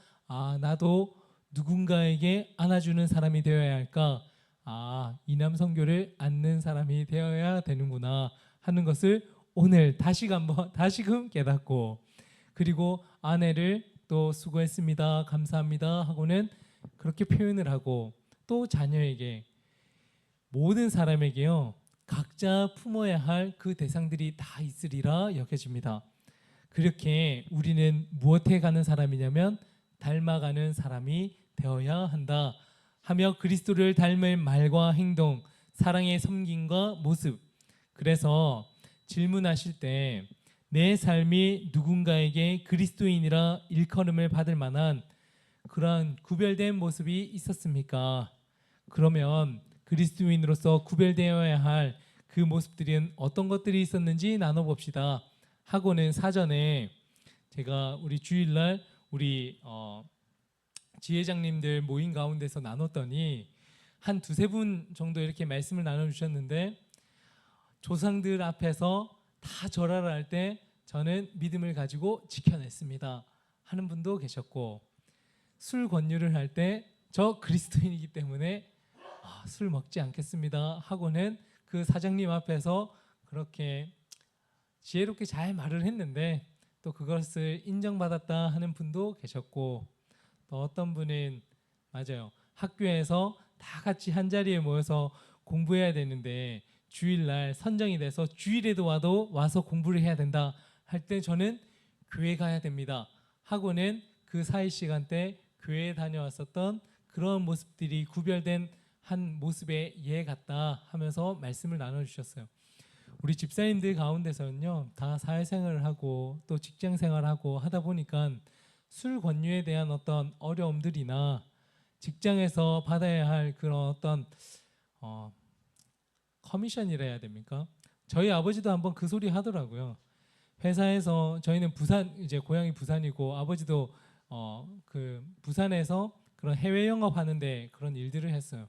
나도 누군가에게 안아주는 사람이 되어야 할까, 이남 선교를 안는 사람이 되어야 되는구나 하는 것을 오늘 다시금 깨닫고, 그리고 아내를 또 수고했습니다, 감사합니다 하고는 그렇게 표현을 하고, 또 자녀에게, 모든 사람에게요 각자 품어야 할 그 대상들이 다 있으리라 여겨집니다. 그렇게 우리는 무엇에 가는 사람이냐면 닮아가는 사람이 되어야 한다 하며 그리스도를 닮을 말과 행동, 사랑의 섬김과 모습. 그래서 질문하실 때 내 삶이 누군가에게 그리스도인이라 일컬음을 받을 만한 그러한 구별된 모습이 있었습니까? 그러면 그리스도인으로서 구별되어야 할 그 모습들은 어떤 것들이 있었는지 나눠봅시다 하고는, 사전에 제가 우리 주일날 우리 지회장님들 모임 가운데서 나눴더니 한 두세 분 정도 이렇게 말씀을 나눠주셨는데, 조상들 앞에서 다 절하를 할 때 저는 믿음을 가지고 지켜냈습니다 하는 분도 계셨고, 술 권유를 할 때 저 그리스도인이기 때문에 술 먹지 않겠습니다 하고는 그 사장님 앞에서 그렇게 지혜롭게 잘 말을 했는데 또 그것을 인정받았다 하는 분도 계셨고, 또 어떤 분은 맞아요, 학교에서 다 같이 한 자리에 모여서 공부해야 되는데 주일날 선정이 돼서 주일에도 와서 공부를 해야 된다 할 때 저는 교회 가야 됩니다 하고는 그 사이 시간 때 교회에 다녀왔었던 그런 모습들이 구별된 한 모습의 예 같다 하면서 말씀을 나눠주셨어요. 우리 집사님들 가운데서는요, 다 사회생활을 하고 또 직장생활을 하고 하다 보니까 술 권유에 대한 어떤 어려움들이나 직장에서 받아야 할 그런 어떤 커미션이라 해야 됩니까? 저희 아버지도 한번 그 소리 하더라고요. 회사에서 저희는 부산, 이제 고향이 부산이고 아버지도 그 부산에서 그런 해외 영업 하는데 그런 일들을 했어요.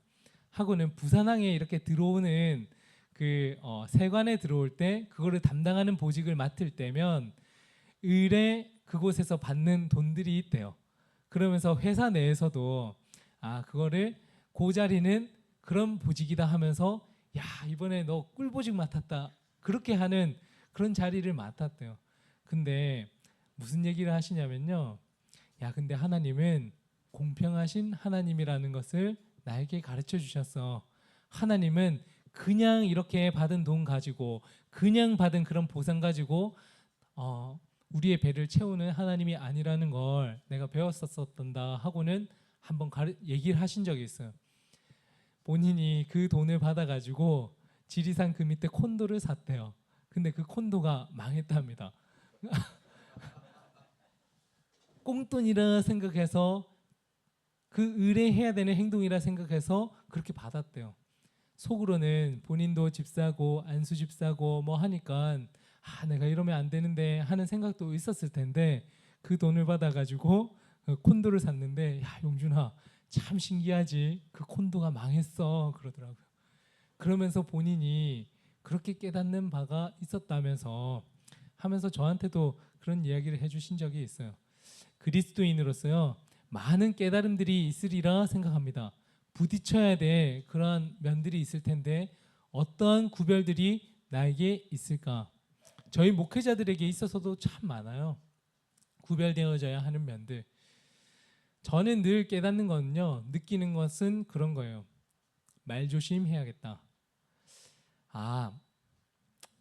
하고는 부산항에 이렇게 들어오는 그 세관에 들어올 때 그거를 담당하는 보직을 맡을 때면 을에 그곳에서 받는 돈들이 있대요. 그러면서 회사 내에서도 그거를 그 자리는 그런 보직이다 하면서 야, 이번에 너 꿀보직 맡았다, 그렇게 하는 그런 자리를 맡았대요. 근데 무슨 얘기를 하시냐면요, 야, 근데 하나님은 공평하신 하나님이라는 것을 나에게 가르쳐 주셨어. 하나님은 그냥 이렇게 받은 돈 가지고, 그냥 받은 그런 보상 가지고 우리의 배를 채우는 하나님이 아니라는 걸 내가 배웠었단다 하고는 한번 얘기를 하신 적이 있어요. 본인이 그 돈을 받아가지고 지리산 그 밑에 콘도를 샀대요. 근데 그 콘도가 망했답니다. 꽁돈이라 생각해서, 그 의뢰해야 되는 행동이라 생각해서 그렇게 받았대요. 속으로는 본인도 집 사고 안수 집 사고 뭐 하니까 내가 이러면 안 되는데 하는 생각도 있었을 텐데, 그 돈을 받아가지고 콘도를 샀는데, 야, 용준아 참 신기하지, 그 콘도가 망했어 그러더라고요. 그러면서 본인이 그렇게 깨닫는 바가 있었다면서 하면서 저한테도 그런 이야기를 해주신 적이 있어요. 그리스도인으로서요, 많은 깨달음들이 있으리라 생각합니다. 부딪혀야 될 그러한 면들이 있을 텐데 어떠한 구별들이 나에게 있을까? 저희 목회자들에게 있어서도 참 많아요. 구별되어져야 하는 면들. 저는 늘 깨닫는 거는요, 느끼는 것은 그런 거예요. 말조심해야겠다.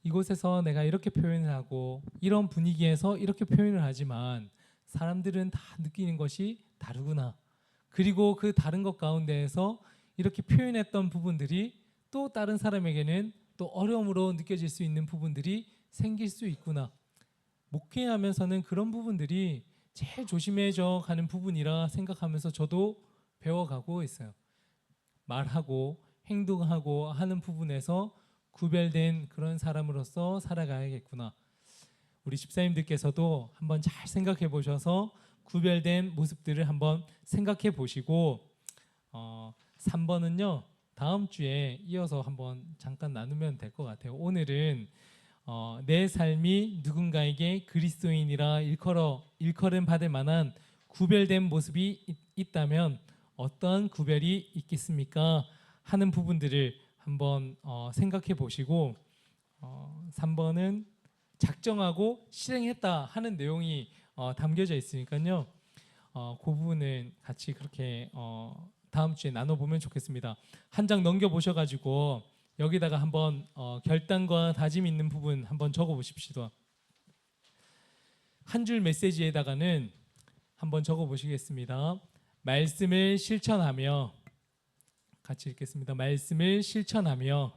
이곳에서 내가 이렇게 표현을 하고 이런 분위기에서 이렇게 표현을 하지만 사람들은 다 느끼는 것이 다르구나. 그리고 그 다른 것 가운데에서 이렇게 표현했던 부분들이 또 다른 사람에게는 또 어려움으로 느껴질 수 있는 부분들이 생길 수 있구나. 목회하면서는 그런 부분들이 제일 조심해져 가는 부분이라 생각하면서 저도 배워가고 있어요. 말하고 행동하고 하는 부분에서 구별된 그런 사람으로서 살아가야겠구나. 우리 집사님들께서도 한번 잘 생각해 보셔서 구별된 모습들을 한번 생각해 보시고 3번은요 다음 주에 이어서 한번 잠깐 나누면 될 것 같아요. 오늘은 내 삶이 누군가에게 그리스도인이라 일컬음 받을 만한 구별된 모습이 있다면 어떠한 구별이 있겠습니까? 하는 부분들을 한번 생각해 보시고 3번은 작정하고 실행했다 하는 내용이 담겨져 있으니까요. 그 부분은 같이 그렇게 다음 주에 나눠보면 좋겠습니다. 한 장 넘겨보셔가지고 여기다가 한번 결단과 다짐 있는 부분 한번 적어보십시오. 한 줄 메시지에다가는 한번 적어보시겠습니다. 말씀을 실천하며, 같이 읽겠습니다. 말씀을 실천하며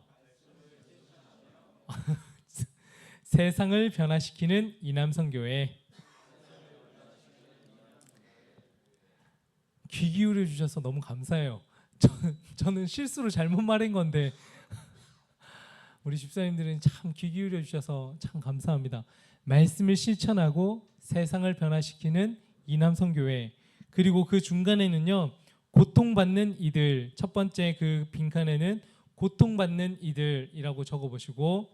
세상을 변화시키는 이남선교회. 귀 기울여 주셔서 너무 감사해요. 저는 실수로 잘못 말한 건데 우리 집사님들은 참 귀 기울여 주셔서 참 감사합니다. 말씀을 실천하고 세상을 변화시키는 이남선교회. 그리고 그 중간에는요, 고통받는 이들, 첫 번째 그 빈칸에는 고통받는 이들이라고 적어보시고,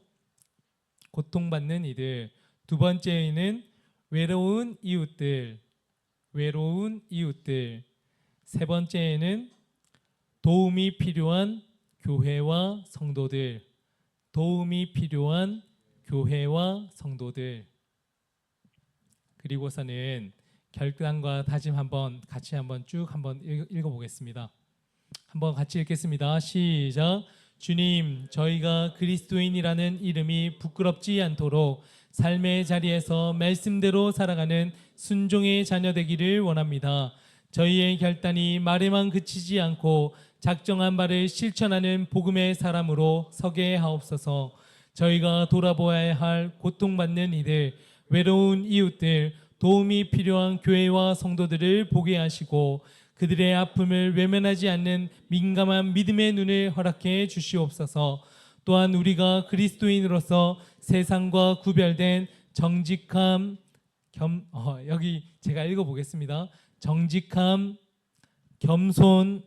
고통받는 이들. 두 번째에는 외로운 이웃들, 외로운 이웃들. 세 번째에는 도움이 필요한 교회와 성도들, 도움이 필요한 교회와 성도들. 그리고서는 결단과 다짐 한번 같이 한번 쭉 한번 읽어보겠습니다. 한번 같이 읽겠습니다. 시작. 주님, 저희가 그리스도인이라는 이름이 부끄럽지 않도록 삶의 자리에서 말씀대로 살아가는 순종의 자녀 되기를 원합니다. 저희의 결단이 말에만 그치지 않고 작정한 바를 실천하는 복음의 사람으로 서게 하옵소서. 저희가 돌아보아야 할 고통받는 이들, 외로운 이웃들, 도움이 필요한 교회와 성도들을 보게 하시고 그들의 아픔을 외면하지 않는 민감한 믿음의 눈을 허락해 주시옵소서. 또한 우리가 그리스도인으로서 세상과 구별된 정직함, 여기 제가 읽어보겠습니다. 정직함, 겸손,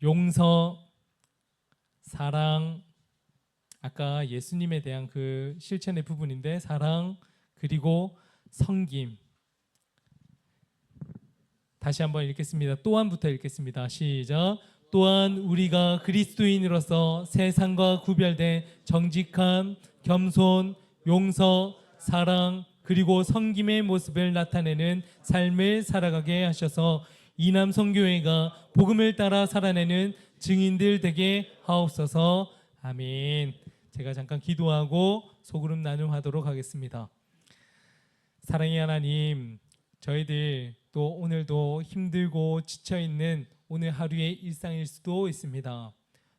용서, 사랑, 아까 예수님에 대한 그 실천의 부분인데 사랑, 그리고 섬김. 다시 한번 읽겠습니다. 또한부터 읽겠습니다. 시작. 또한 우리가 그리스도인으로서 세상과 구별된 정직함, 겸손, 용서, 사랑, 그리고 섬김의 모습을 나타내는 삶을 살아가게 하셔서 이남 선교회가 복음을 따라 살아내는 증인들 되게 하옵소서. 아멘. 제가 잠깐 기도하고 소그룹 나눔하도록 하겠습니다. 사랑의 하나님, 저희들 또 오늘도 힘들고 지쳐 있는 오늘 하루의 일상일 수도 있습니다.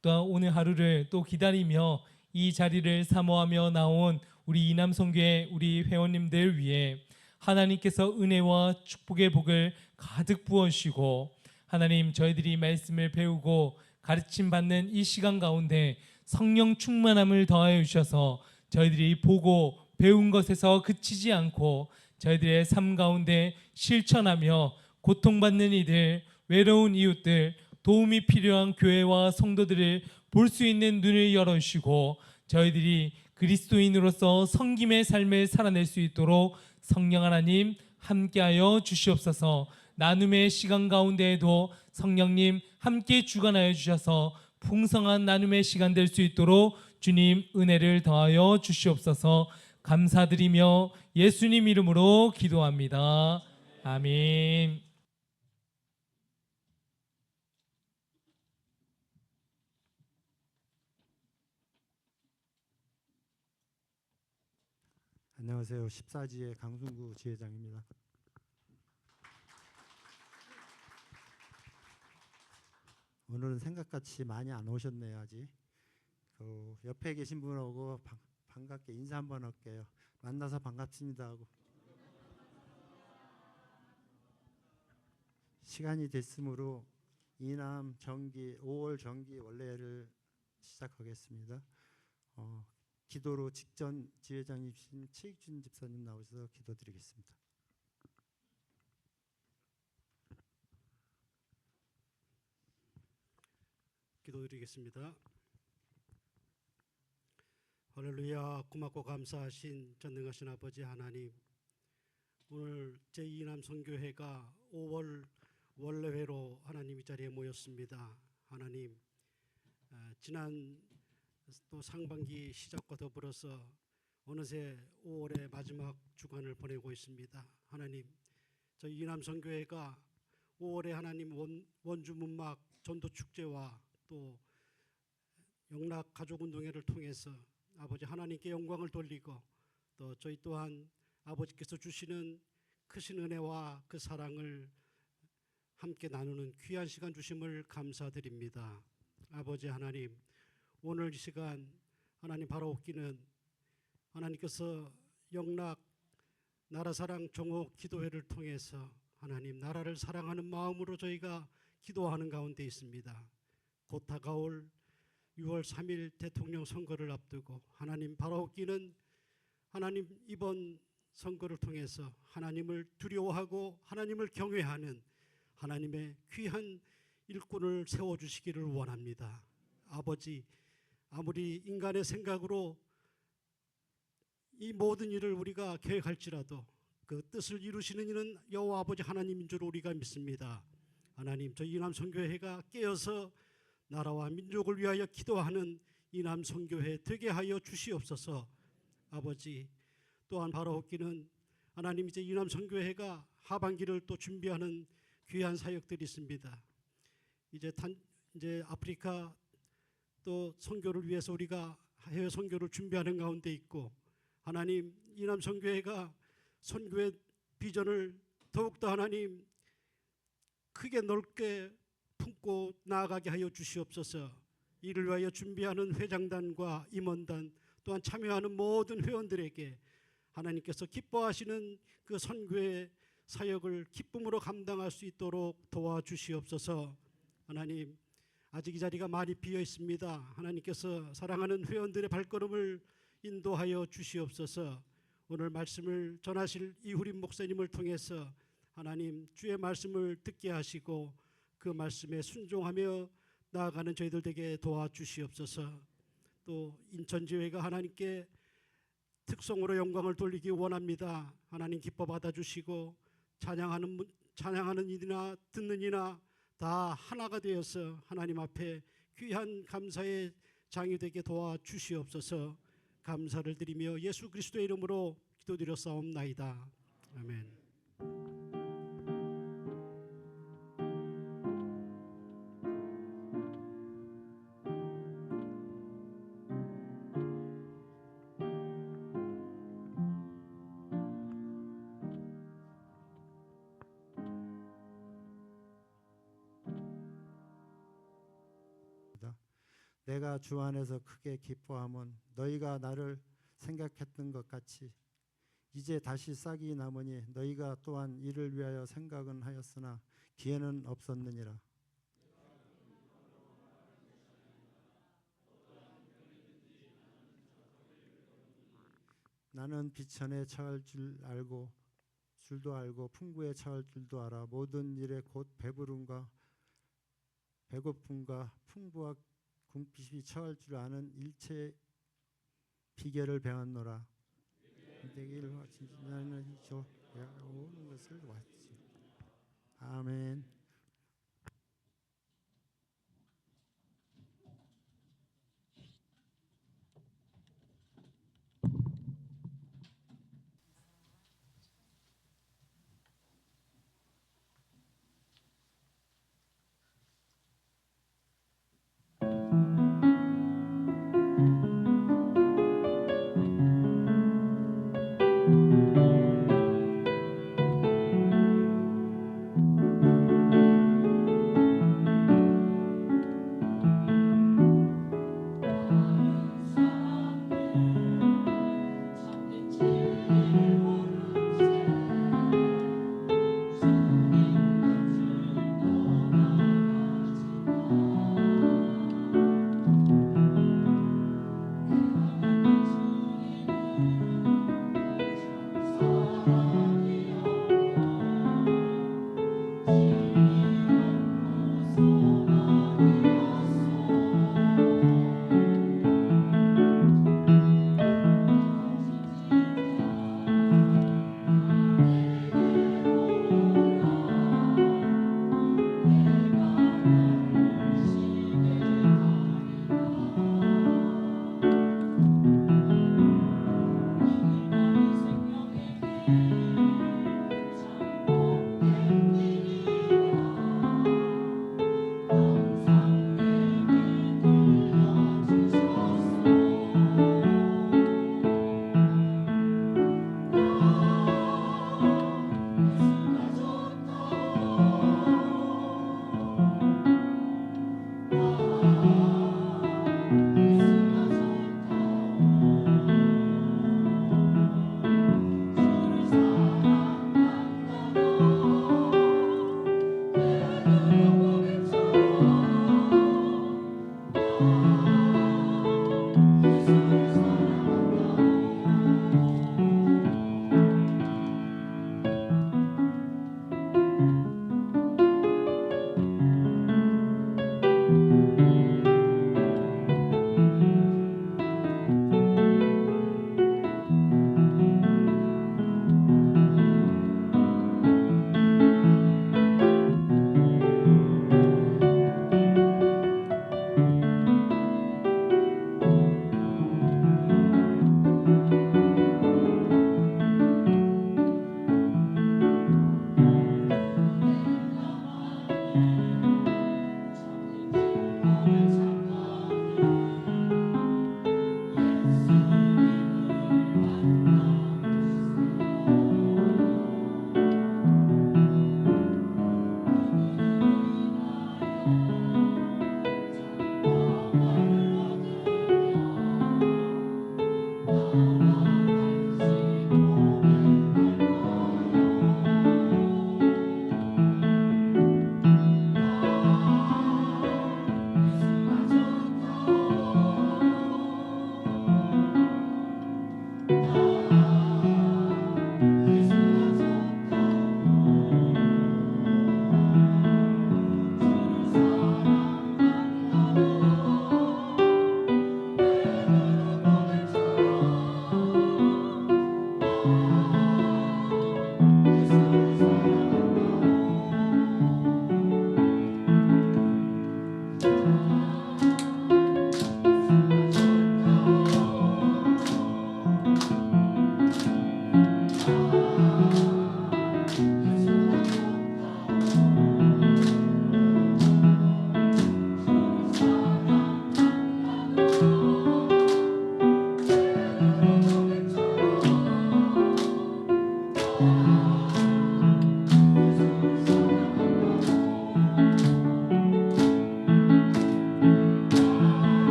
또한 오늘 하루를 또 기다리며 이 자리를 사모하며 나온 우리 이남선교회 우리 회원님들 위해 하나님께서 은혜와 축복의 복을 가득 부어주시고 하나님 저희들이 말씀을 배우고 가르침 받는 이 시간 가운데 성령 충만함을 더하여 주셔서 저희들이 보고 배운 것에서 그치지 않고 저희들의 삶 가운데 실천하며 고통받는 이들, 외로운 이웃들, 도움이 필요한 교회와 성도들을 볼 수 있는 눈을 열어주시고 저희들이 그리스도인으로서 섬김의 삶을 살아낼 수 있도록 성령 하나님 함께하여 주시옵소서. 나눔의 시간 가운데에도 성령님 함께 주관하여 주셔서 풍성한 나눔의 시간 될 수 있도록 주님 은혜를 더하여 주시옵소서. 감사드리며 예수님 이름으로 기도합니다. 아멘. 안녕하세요. 14지의 강순구 지회장입니다. 오늘은 생각같이 많이 안 오셨네요. 아직. 옆에 계신 분하고 반갑게 인사 한번 할게요. 만나서 반갑습니다 하고. 시간이 됐으므로 이남 정기 5월 정기 원래를 시작하겠습니다. 기도로 직전 지회장이신 최익준 집사님 나오셔서 기도드리겠습니다. 기도드리겠습니다. 할렐루야. 고맙고 감사하신 전능하신 아버지 하나님, 오늘 제2남 선교회가 5월 원래회로 하나님 이 자리에 모였습니다. 하나님, 지난 또 상반기 시작과 더불어서 어느새 5월의 마지막 주간을 보내고 있습니다. 하나님, 저희 이남 선교회가 5월에 하나님 원주 문막 전도 축제와 또 영락 가족 운동회를 통해서 아버지 하나님께 영광을 돌리고 또 저희 또한 아버지께서 주시는 크신 은혜와 그 사랑을 함께 나누는 귀한 시간 주심을 감사드립니다. 아버지 하나님, 오늘 이 시간 하나님 바라옵기는 하나님께서 영락 나라사랑 종옥 기도회를 통해서 하나님 나라를 사랑하는 마음으로 저희가 기도하는 가운데 있습니다. 곧 다가올 6월 3일 대통령 선거를 앞두고 하나님 바라옵기는 하나님 이번 선거를 통해서 하나님을 두려워하고 하나님을 경외하는 하나님의 귀한 일꾼을 세워주시기를 원합니다. 아버지, 아무리 인간의 생각으로 이 모든 일을 우리가 계획할지라도 그 뜻을 이루시는 이는 여호와 아버지 하나님인 줄 우리가 믿습니다. 하나님, 저희 이남 선교회가 깨어서 나라와 민족을 위하여 기도하는 이남 선교회 되게 하여 주시옵소서. 아버지, 또한 바라옵기는 하나님 이제 이남 선교회가 하반기를 또 준비하는 귀한 사역들이 있습니다. 이제 아프리카 또 선교를 위해서 우리가 해외 선교를 준비하는 가운데 있고 하나님 이남 선교회가 선교의 비전을 더욱더 하나님 크게 넓게 품고 나아가게 하여 주시옵소서. 이를 위하여 준비하는 회장단과 임원단 또한 참여하는 모든 회원들에게 하나님께서 기뻐하시는 그 선교의 사역을 기쁨으로 감당할 수 있도록 도와주시옵소서. 하나님, 아직 이 자리가 많이 비어 있습니다. 하나님께서 사랑하는 회원들의 발걸음을 인도하여 주시옵소서. 오늘 말씀을 전하실 이후림 목사님을 통해서 하나님 주의 말씀을 듣게 하시고 그 말씀에 순종하며 나아가는 저희들 되게 도와주시옵소서. 또 인천지회가 하나님께 특성으로 영광을 돌리기 원합니다. 하나님 기뻐 받아주시고 찬양하는 이나 듣는 이나 다 하나가 되어서 하나님 앞에 귀한 감사의 장이 되게 도와주시옵소서. 감사를 드리며 예수 그리스도의 이름으로 기도드렸사옵나이다. 아멘. 내가 주 안에서 크게 기뻐함은 너희가 나를 생각했던 것 같이 이제 다시 싹이 남으니 너희가 또한 이를 위하여 생각은 하였으나 기회는 없었느니라. 나는 비천에 처할 줄도 알고 풍부에 처할 줄도 알아. 모든 일에 곧 배고픔과 풍부와 궁핍이 처할 줄 아는 일체 비결을 배웠노라. 되기를 진짜는 저 오는 것을 왔지. 아멘.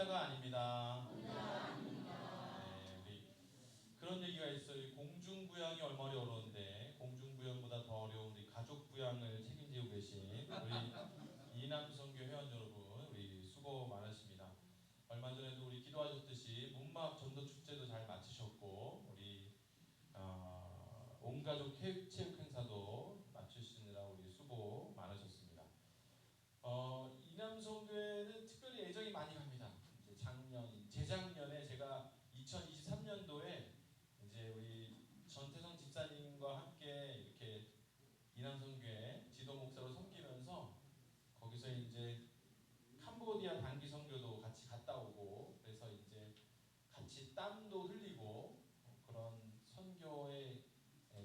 혼자가 아닙니다. 네, 우리 그런 얘기가 있어요. 이 공중부양이 얼마나 어려운데 공중부양보다 더 어려운 우리 가족부양을 책임지고 계신 우리 이남선교 회원 여러분, 우리 수고 많으십니다. 얼마 전에도 우리 기도하셨듯이 문막 전도 축제도 잘 마치셨고 우리 온가족 체육 행사도 마치시느라 우리 수고 많으셨습니다. 이남선교회는 특별히 애정이 많이 갑니다. 이제 재작년에 제가 2023년도에 이제 우리 전태성 집사님과 함께 이렇게 이남선교회 지도 목사로 섬기면서 거기서 이제 캄보디아 단기 선교도 같이 갔다 오고 그래서 이제 같이 땀도 흘리고 그런 선교에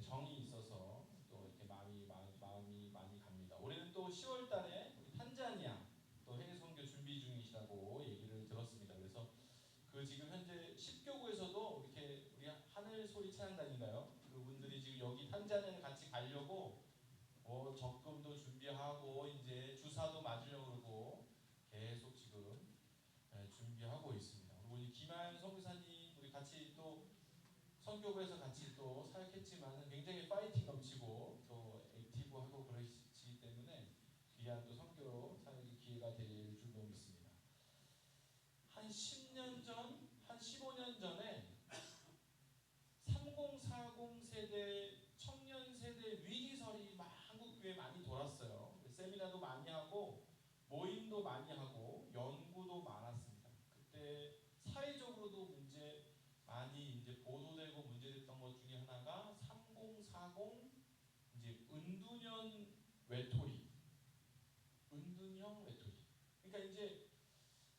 정이 있어서 또 이렇게 마음이 많이 갑니다. 올해는 또 10월달에 우리 탄자니아 또 해외 선교 준비 중이시라고 얘기를 들었습니다. 그래서 그 지금 현재 10교구에서도 이렇게 우리 하늘 소리 찬양단인가요? 그분들이 지금 여기 탄자니아를 같이 가려고 적금도 준비하고 이제 주사도 맞으려고 그러고 계속 지금 준비하고 있습니다. 그리고 우리 김하연 선교사님 우리 같이 또 선교부에서 같이 또 사역했지만 굉장히 파이팅 넘치고 또 액티브하고 그러시기 때문에 귀한 또 선교 사역의 기회가 될 줄로 믿습니다. 한 10년 전, 한 15년 전에 3040 세대 청년 세대 위기설이 막 한국교회에 많이 돌았어요. 세미나도 많이 하고 모임도 많이 하고 연구도 많았습니다. 그때 사회적으로도 문제 많이 이제 보도되고 문제됐던 것 중에 하나가 3040 이제 은둔형 외톨이. 그러니까 이제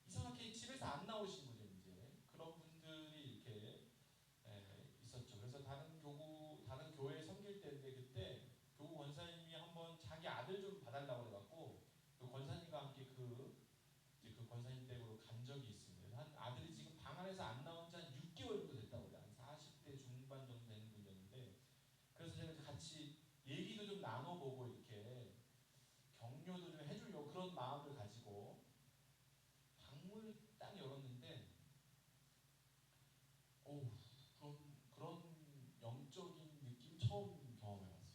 이상하게 집에서 안 나오신 거죠. 이제 그런 분들이 이렇게 있었죠. 그래서 다른 교회 섬길 때인데 그때 교구 권사님이 한번 자기 아들 좀 봐달라고 해갖고 그 권사님과 함께 그 권사님 댁으로 간 적이 있습니다. 한 아들이 지금 방 안에서 안 나온 지 한 6개월 정도 됐다고 그래요. 한 40대 중반 정도 되는 분이었는데 그래서 제가 같이 얘기도 좀 나눠보고 이렇게 격려도 좀 해주려고 그런 마음을 가지고 방문을 딱 열었는데 그런 영적인 느낌 처음 경험해봤어요.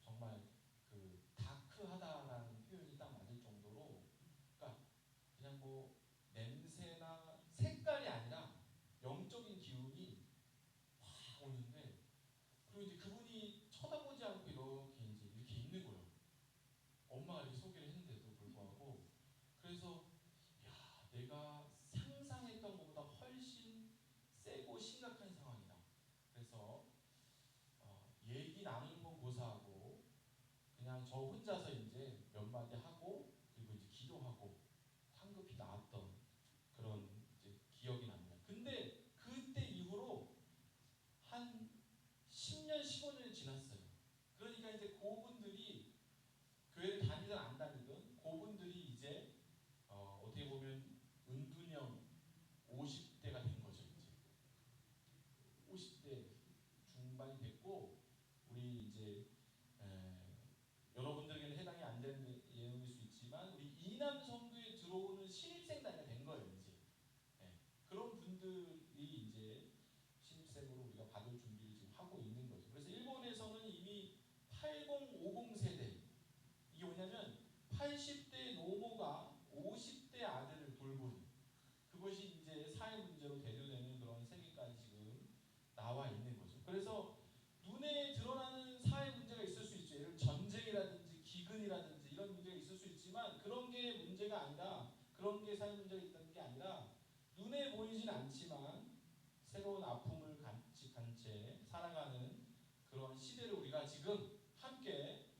정말 그 다크하다라는 표현이 딱 맞을 정도로 그러니까 그냥 뭐 냄새나 색깔이 아니라 영적인 기운이 확 오는데 그리고 이제 그분이 쳐다보지 않고 이렇게 있는 거예요. 엄마가 이렇게 소개를 했는데도 불구하고 그래서 야 내가 상상했던 것보다 훨씬 세고 심각한 상황이다. 그래서 얘기 나누는 건 고사하고 그냥 저 혼자서 이제 몇 마디 하고 그리고 이제 기도하고 황급히 나왔던 그런 이제 기억이 납니다. 근데 그때 이후로 한 10년, 15년이 지났어요. 그러니까 이제 그분들이 교회를 다니든 안 다니든 그분들이 이제 어떻게 보면 은둔형 50대가 된 거죠. 이제 50대 중반이 됐고 우리 이제 여러분들에게는 해당이 안 되는 예언일 수 있지만 우리 이남 선교에 들어오는 신입생 단위가 된 거예요. 이제 그런 분들이 이제 신입생으로 우리가 받을 준비를 지금 하고 있는 거죠. 그래서 일본에서는 이미 8050 세대 이게 뭐냐면 80대 노모가 50대 아들을 돌보는 그것이 이제 사회 문제로 대두되는 그런 세계까지 지금 나와 있는 거죠. 그래서 눈에 드러나는 사회 문제가 있을 수 있죠. 예를 들어 전쟁이라든지 기근이라든지 이런 문제가 있을 수 있지만 그런 게 문제가 아니라 그런 게 사회 문제가 있다는 게 아니라 눈에 보이진 않지만 새로운 아픔을 간직한 채 살아가는 그런 시대를 우리가 지금 함께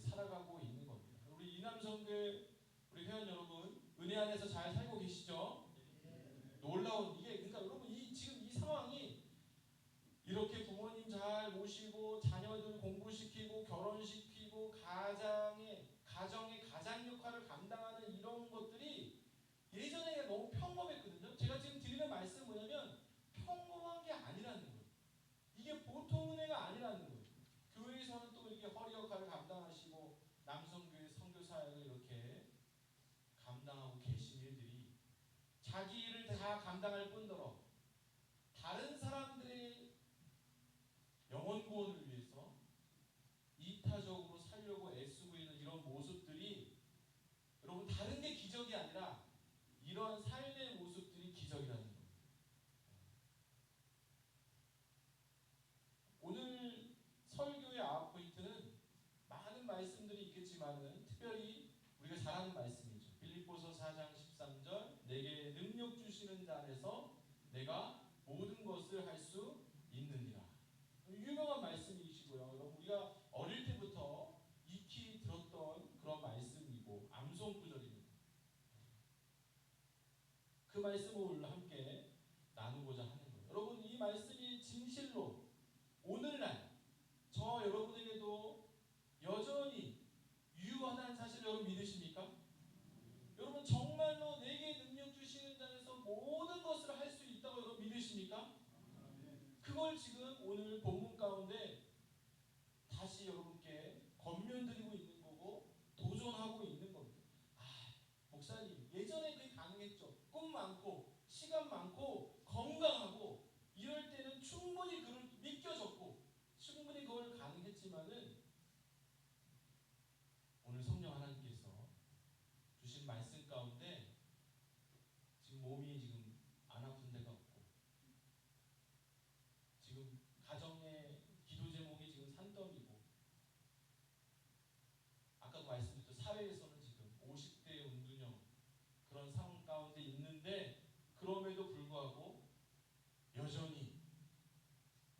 살아가고 있는 겁니다. 우리 이남선교회 우리 회원 여러분 은혜 안에서 잘 살고 계시죠? 놀라운 이게 그러니까 여러분 지금 이 상황이 이렇게 부모님 잘 모시고 자녀들 공부시키고 결혼시키고 가정의 가장 역할을 감당하는 이런 것들이 예전에 너무 평범했거든요. 제가 지금 드리는 말씀은 뭐냐면 평범한 게 아니라는 거예요. 이게 보통 은혜가 아니라는 거예요. 교회에서는 또 다 감당할 뿐더러 다른 사람들의 영혼 구원을 위해서 이타적으로 살려고 애쓰고 있는 이런 모습들이 여러분 다른 게 기적이 아니라 이런 삶의 모습들이 기적이라는 거예요. 오늘 설교의 아웃포인트는 많은 말씀들이 있겠지만은 특별히 우리가 잘 아는 말씀이죠. 빌립보서 4장 13절 내게 능력 주시는 자 안에서 내가 모든 것을 할 수 있느니라. 유명한 말씀이시고요. 여러분 우리가 어릴 때부터 익히 들었던 그런 말씀이고 암송 구절입니다. 그 말씀을 오늘 함께 나누고자 하는 거예요. 여러분 이 말씀이 진실로 오늘날 저 여러분에게도 여전히 유효하다는 사실 여러분 믿으십니까? 여러분 정말로 내게 능력 주시는 자에서 모든 것을 할 수 있다고 여러분 믿으십니까? 그걸 지금 오늘 본문 가운데 다시 여러분께 권면드리고 있는 거고 도전하고 있는 겁니다. 목사님 예전에 그게 가능했죠. 꿈 많고 시간 많고 건강하고 이럴 때는 충분히 그걸 믿겨졌고 충분히 그걸 가능했지만은 오늘 성령 하나님께서 주신 말씀 가운데 지금 몸이 지금 안 아픈 데가 없고 지금 가정의 기도 제목이 지금 산더미고 아까도 말씀드렸던 사회에서는 지금 50대 운둔형 그런 상황 가운데 있는데 그럼에도 불구하고 여전히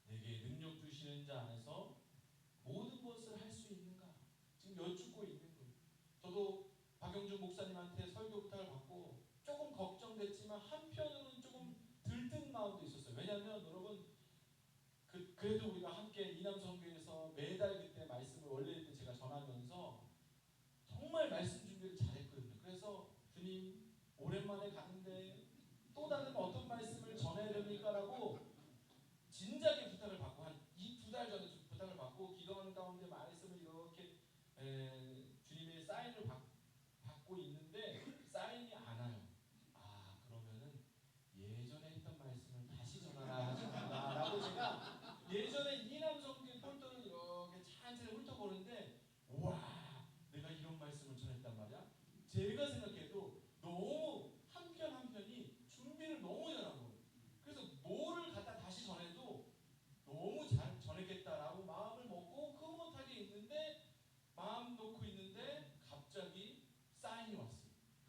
내게 능력 주시는 자 안에서 모든 것을 할 수 있는가 지금 여쭙고 있는 거예요. 저도 박영준 목사님한테 설교 부탁을 받고 조금 걱정됐지만 한편으로는 조금 들뜬 마음도 있었어요. 왜냐하면 여러분 그래도 우리가 함께 이남성교회에서 매달 그때 말씀을 원래 때 제가 전하면서 정말 말씀 준비를 잘했거든요. 그래서 주님 오랜만에 가는데 또 다른 어떤 말씀을 전해야 됩니까라고 진작에 부탁을 받고 한 이 2달 전에 부탁을 받고 기도하는 가운데 말씀을 이렇게 주님의 사인을 받고 있는데 사인이 안 와요. 그러면은 예전에 했던 말씀을 다시 전하라 하셨구나라고 제가 예전에 이남성교회 폴더를 이렇게 찬찬히 훑어보는데 와 내가 이런 말씀을 전했단 말이야. 제가 생각해도 너무 한편이 준비를 너무 잘한 거예요. 그래서 뭐를 갖다 다시 전해도 너무 잘 전했겠다라고 마음을 먹고 흐뭇하게 있는데 마음 놓고 있는데 갑자기 사인이 왔어요.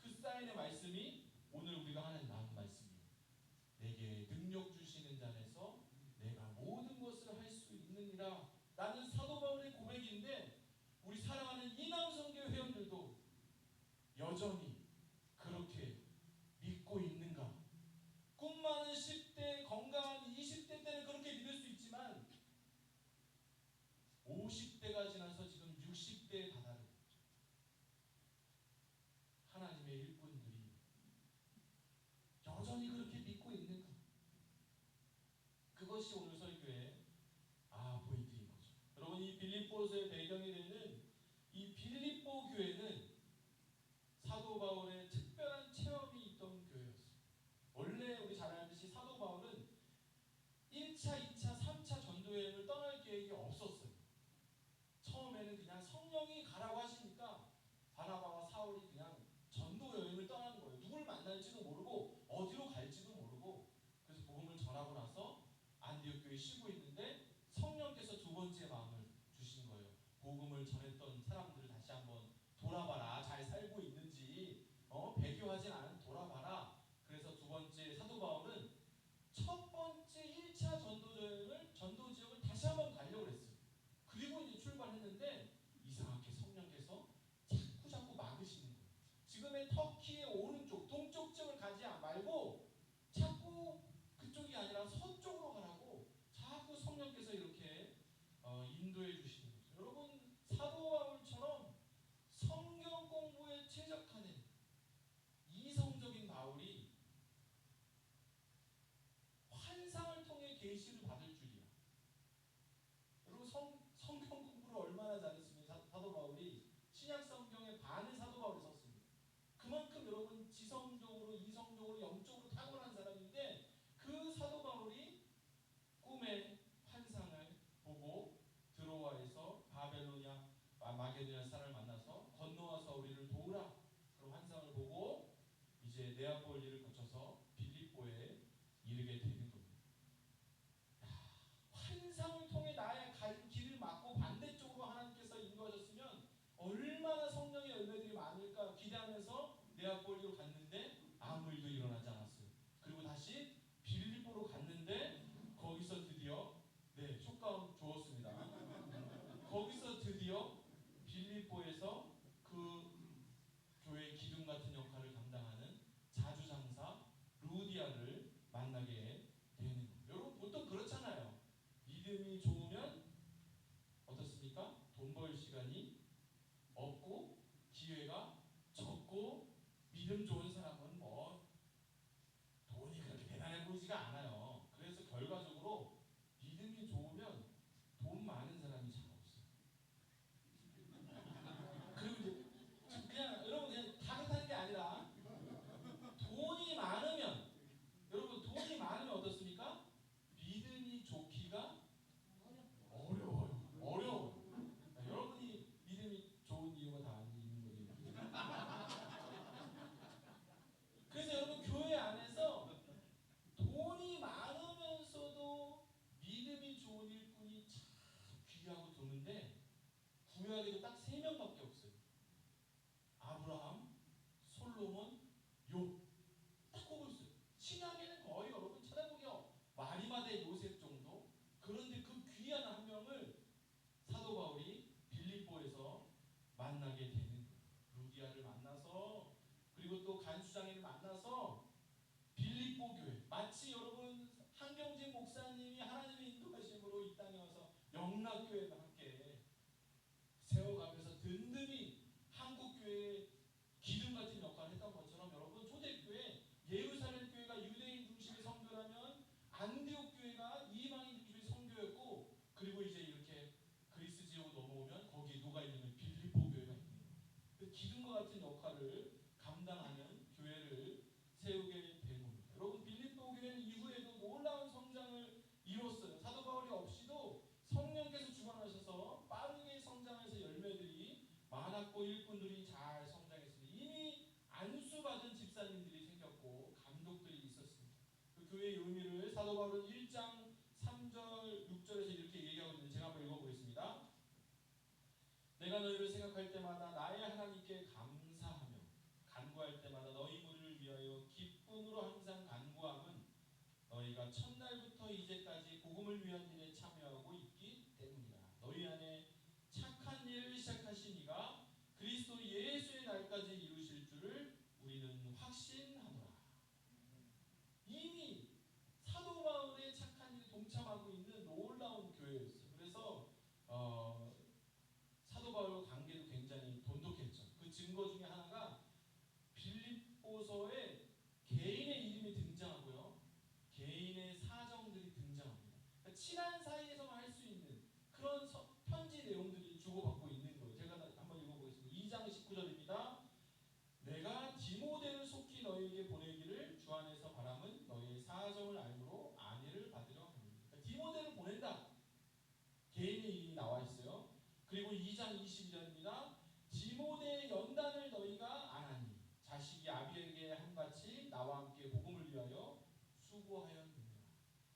그 사인의 말씀이 오늘 우리가 하는 나눈 말씀이에요. 내게 능력 주시는 자 안에서 내가 모든 것을 할 수 있느니라. 라는 사도 바울의 고백인데 우리 사랑하는 이남성교회 회원들도 여전히 그렇게 믿고 있는가? 꿈 많은 10대, 건강한 20대 때는 그렇게 믿을 수 있지만 50대가 지나서 지금 60대에 다다른 하나님의 일꾼들이 여전히 그렇게 믿고 있는가? 그것이 오늘 설교의 포인트인 거죠. 여러분 이 빌립보서의 배경이 되는 이 빌립보 교회는 사도 바울의 특별한 체험이 있던 교회였어요. 원래 우리 잘 알듯이 사도 바울은 1차, 2차, 3차 전도여행을 떠날 계획이 없었어요. 처음에는 그냥 성령이 가라고 하시니까 바나바와 사울이 그냥 전도여행을 떠나는 거예요. 누굴 만날지도 모르고 어디로 갈지도 모르고. 그래서 복음을 전하고 나서 안디옥 교회에 쉬고 있는데 성령께서 두 번째 마음을 주신 거예요. 복음을 전했던 사람들을 다시 한번 돌아봐라. 잘 살고 있는지 배교하진 않은 돌아봐라. 그래서 두 번째 사도 바울은 첫 번째 1차 전도 지역을 다시 한번 가려고 했어요. 그리고 이제 출발했는데 이상하게 성령께서 자꾸 막으시는 거예요. 지금의 터키의 오른쪽 동쪽 지역을 가지 말고 자꾸 그쪽이 아니라 서쪽으로 가라고 자꾸 성령께서 이렇게 인도해 주시는 거죠. 여러분 사도 바울처럼 성경 공부에 최적화된 이성적인 바울이 환상을 통해 계시를 받을 줄이야. 여러분 성경 공부를 얼마나 잘했으면 사도 바울이 신약 성경의 반을 사도 바울이 썼습니다. 그만큼 여러분 지성적으로 이성적으로 영적으로 탁월한 사람이 마게도냐 사람을 만나서 건너와서 우리를 도우라. 그런 환상을 보고 이제 네아폴리를 거쳐서 빌립보에 이르게 되는 겁니다. 환상을 통해 나의 갈 길을 막고 반대쪽으로 하나님께서 인도하셨으면 얼마나 성령의 열매들이 많을까 기대하면서 네아폴리로 갔는데 아무 일도 일어나지 않았어요. 그리고 다시 빌립보로 갔는데 거기서 드디어 효과음 좋았습니다. 거기서 드디어 빌립보에서 그 교회 기둥 같은 역할을 감당하는 자주장사 루디아를 만나게 되는 거예요. 여러분 보통 그렇잖아요. 믿음이 좋으면 어떻습니까? 돈 벌 시간이 없고 기회가 적고 믿음 좋은 사람은 뭐 돈이 그렇게 대단해 보이지가 않아요. 그래서 결과적으로 믿음이 좋으면 돈 많은 사람이 잘 없어요. 그리고 이제 그냥 여러분 그냥 다급한 게 아니라 돈이 많으면 여러분 돈이 많으면 어떻습니까? 믿음이 좋기가 어려워요. 여러분이 믿음이 좋은 이유가 다 있는 거죠. 그래서 여러분 교회 안에서 돈이 많으면서도 믿음이 좋은 일꾼이 참 귀하고 드문데 구약에도 딱 3명밖에 없어요. 아브라함, 솔로몬, 욥. 딱 보고 있어요. 신약에는 거의 여러분 찾아보기가 마리마 대 요셉 정도. 그런데 그 귀한 한 명을 사도 바울이 빌립보에서 만나게 되는 거예요. 루디아를 만나서 그리고 또 간수장애를 만나서 빌립보 교회 마치 여러분 한경진 목사님이 하나님의 인도하심으로 이 땅에 와서 영락교회와 함께 세워가면서 든든히 한국교회의 기둥 같은 역할을 했던 것처럼 여러분 초대교회 예루살렘 교회가 유대인 중심의 선교라면 안디옥 교회가 이방인 중심의 선교였고 그리고 이제 이렇게 그리스 지역으로 넘어오면 거기에 누가 있냐면 빌립보 교회가 있는 거예요. 그 기둥과 같은 역할을 감당하는 교회를 세우게 된 겁니다. 여러분 빌립보 교회는 이후에도 놀라운 성장을 이뤘어요. 사도 바울이 없이도 성령께서 주관하셔서 빠르게 성장해서 열매들이 많았고 일꾼들이 잘 성장했습니다. 이미 안수받은 집사님들이 생겼고 감독들이 있었습니다. 그 교회의 의미를 사도 바울은 1장 3절 6절에서 이렇게 얘기하고 있는데 제가 한번 읽어보겠습니다. 내가 너희를 생각할 때마다 나의 하나님께 감사하며 간구할 때마다 너희 무리를 위하여 기쁨으로 항상 간구함은 너희가 첫날부터 이제까지 복음을 위한 일에 참여하고 있기 때문이라. 너희 안에 착한 일을 시작하신 이가 그리스도 예수의 날까지 이루실 줄을 우리는 확신하노라. 이미 사도 바울의 착한 일에 동참하고 있는 놀라운 교회였어요. 그래서 사도 바울과 관계도 굉장히 돈독했죠. 그 증거 중에 하나가 빌립보서에 개인의 이름이 등장하고요. 개인의 사정들이 등장합니다. 그러니까 친한 사이에서만 할 수 있는 그런 편지 내용들이 주고받고 있는 거예요. 제가 한번 읽어보겠습니다. 2장 19절입니다. 내가 디모데를 속히 너희에게 보내기를 주 안에서 바람은 너희의 사정을 알므로 안위를 받으려 합니다. 그러니까 디모데를 보낸다. 개인의 이름이 나와 있어요. 그리고 2장 22절입니다. 디모데의 연단을 너희가 안하니 자식이 아비에게 함같이 나와 함께 복음을 위하여 수고하였느니라.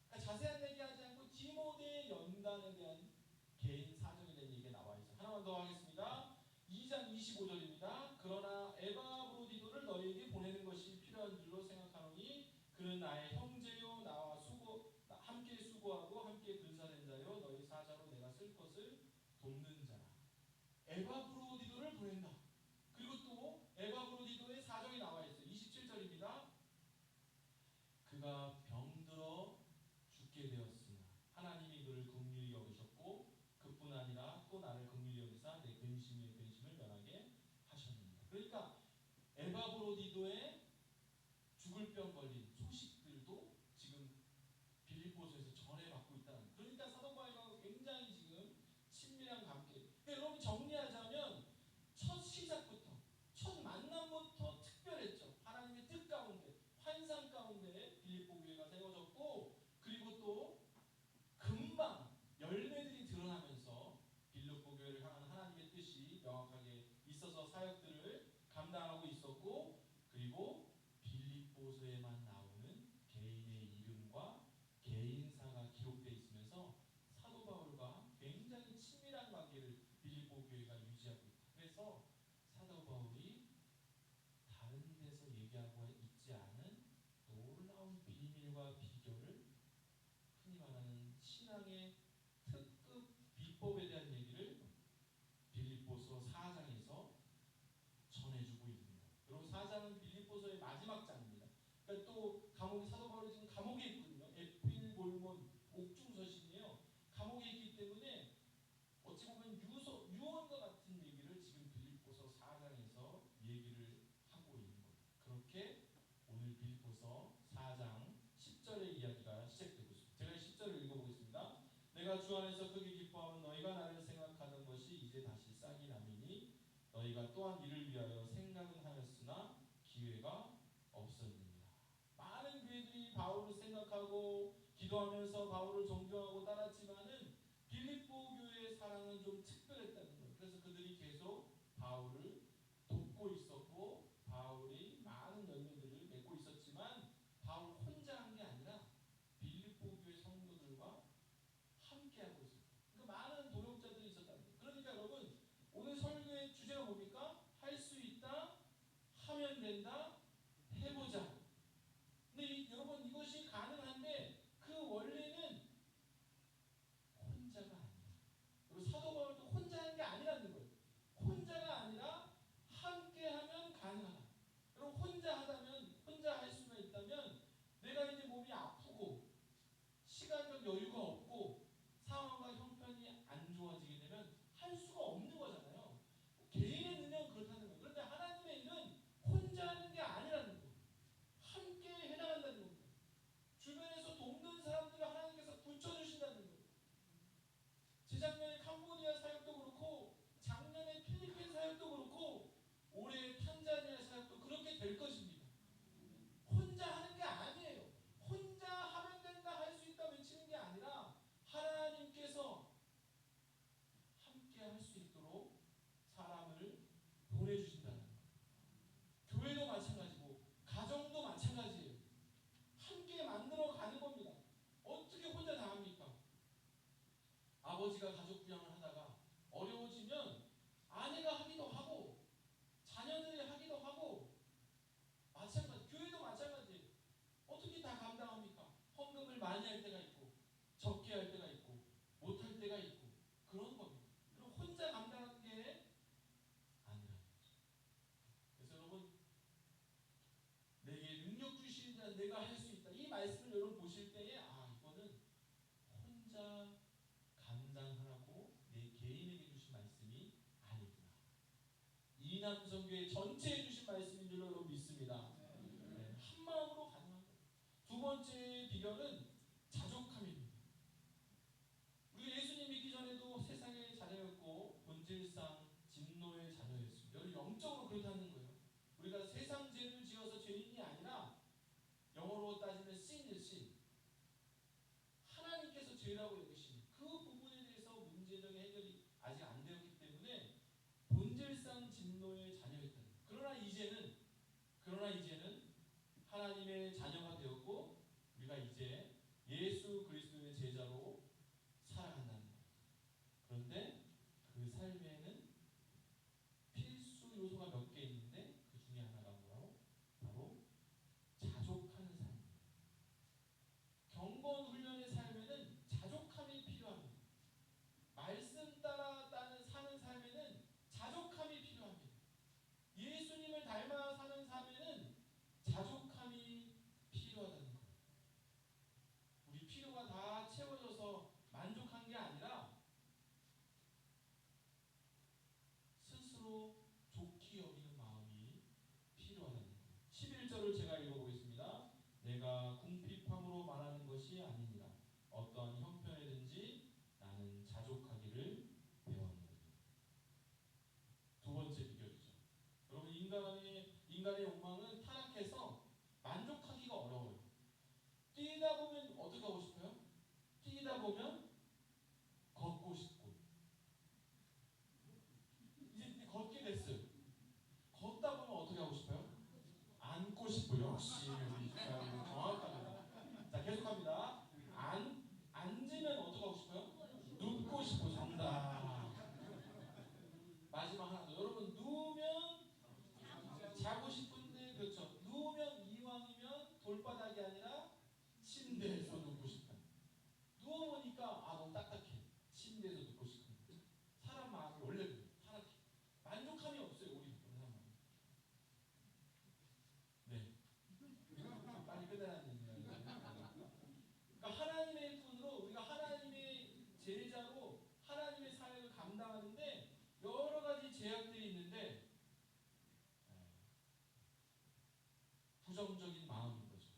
그러니까 자세한 얘기하지 않고 디모데의 연단에 대한 개인 사정에 대한 얘기가 나와 있어요. 하나만 더 하겠습니다. 2장 25절입니다. 그러나 에바브로디도를 너희에게 보내는 것이 필요한 줄로 생각하노니 그는 나의 형제요 나와 함께 수고하고 함께 근사된 자요 너희 사자로 내가 쓸 것을 돕는 자라. 에바브로디도를 보낸다. 그리고 또 에바브로디도의 사정이 나와 있어요. 27절입니다. 그가 병들어 죽게 되었으나 하나님이 그를 긍휼히 여기셨고 그뿐 아니라 또 나를 긍휼히 여기사 내 근심을 면하게 하셨느니라. 그러니까 에바브로디도의 죽을 병 걸린 소식들도 지금 빌립보서에서 전해받고 있다는. 그러니까 사도 바울과 굉장히 지금 친밀한 관계. 그러니까 여러분 정리하자면 첫 시작부터 첫 만남부터 특별했죠. 하나님의 뜻 가운데 환상 가운데 빌립보 교회가 세워졌고 그리고 또 금방 열매들이 드러나면서 빌립보 교회를 향한 하나님의 뜻이 명확하게 있어서 사역들을 감당하고 있었고, 그리고 빌립보서에만 나오는 개인의 이름과 개인사가 기록되어 있으면서 사도 바울과 굉장히 친밀한 관계를 빌립보 교회가 유지하고 있다. 그래서 사도 바울이 다른 데서 얘기하고 있지 않은 놀라운 비밀과 비결을, 흔히 말하는 신앙의 특급 비법에 대한 얘기를 빌립보서 4장에서 전해주고 있는 거예요. 여러분, 4장은 빌립보서의 마지막 장입니다. 그러니까 또 감옥, 사도 바울이 지금 감옥에 있거든요. 에필볼몬 옥중서신이에요. 감옥에 있기 때문에 어찌 보면 유언과 같은 얘기를 지금 빌립보서 4장에서 얘기를 하고 있는 거예요. 그렇게 오늘 빌립보서 4장 10절의 이야기가 시작되고 있습니다. 제가 10절을 읽어보겠습니다. 내가 주 안에서 크게 기뻐하면 너희가 나를 생각하던 것이 이제 다시 싹이 나미니 너희가 또한 이를 위하여 생각은 하였으나 기회가 없었느니라. 많은 교회들이 바울을 생각하고 기도하면서 바울을 존경하고 따랐지만은 빌립보 교회의 사랑은 좀 특별했다는 거예요. 그래서 그들이 계속 바울을 돕고 있었고 바울이 많은 열매들을 맺고 있었지만 바울 혼자 한 게 아니라 빌립보 교회 성도들과 함께 하고 있었다. 그러니까 많은 동역자들이 있었다는 거예요. 그러니까 여러분, 오늘 설교의 주제가 뭡니까? 할 수 있다, 하면 된다, 해보자. 근데 여러분, 이것이 가능한데 그 원리는 혼자가 아니라, 그리고 사도 바울도 혼자 하는 게 아니라는 거예요. 혼자가 아니라 함께하면 가능하다. 여러분, 혼자 하다면, 혼자 할 수가 있다면 내가 이제 몸이 아프고 시간적 여유가 없고 상황과 형편이 안 좋아지게 되면 할 수가 없는 거잖아요. 개인의 능력은 그렇다는 거예요. 그런데 하나님의 일은 혼자 하는 게 아니라는 거예요. 함께 해나간다는 겁니다. 주변에서 돕는 사람들을 하나님께서 붙여주신다는 거예요. 재작년에 캄보디아 사역도 그렇고 작년에 필리핀 사역도 그렇고 올해 탄자니아 사역도 그렇게 될 것입니다. 혼자 하는 게 아니에요. 혼자 하면 된다, 할 수 있다 외치는 게 아니라 하나님께서 함께 할 수 있도록 사람을 보내주신다는 거예요. 교회도 마찬가지고 가정도 마찬가지예요. 함께 만들어 가는 겁니다. 어떻게 혼자 다 합니까? 아버지가 가족 부양을 하다가 어려워지면 아내가 하기도 하고 자녀들이 하기도 하고, 마찬가지, 교회도 마찬가지예요. 어떻게 다 감당합니까? 헌금을 많이 할 때가 있고 적게 할 때가 있고 못할 때가 있고 그런 겁니다. 그럼 혼자 감당하는 게 아니라는 거죠. 그래서 여러분, 내게 능력 주시는 자 내가 할 수 있다, 이 말씀을 여러분 보실 때에 이거는 혼자 감당하라고 내 개인에게 주신 말씀이 아니구나, 이남성교회 전체에 주신 말씀인 줄로 여러분 믿습니다. 네, 한 마음으로 가능한 거예요. 두 번째 비결은 자족함입니다. 우리가 예수님 믿기 전에도 세상의 자녀였고 본질상 진노의 자녀였습니다. 여러분, 영적으로 그렇다는 거예요. 우리가 세상 죄를 지어서 죄인이 아니라 영어로 따지면 sin이에요, sin. 하나님께서 죄라고 여기시는 그 부분에 대해서 문제적인 해결이 아직 안 되었기 때문에 본질상 진노의 자녀였다는 거예요. 그러나 이제는 하나님의 자녀가 되었고 우리가 이제 역시 우리 집사님 정확합니다. 자, 계속합니다. 앉으면 어떻게 하고 싶어요? 눕고 싶어. 정답. 마지막 하나 더. 여러분 누우면 자고 싶은데 그렇죠. 누우면 이왕이면 돌바닥이 아니라 침대에서 눕고 싶다. 누워보니까 너무 딱딱해. 침대에서 눕고 싶은. 사람 마음이 원래 그래요. 타락해. 만족함이 없어요. 우리 그런 사람. 네. 빨리 끝내라는 얘기예요. 그러니까 하나님의 분으로 우리가 하나님의 제자로 하나님의 사역을 감당하는데 여러 가지 제약들이 있는데 부정적인 마음인 거죠.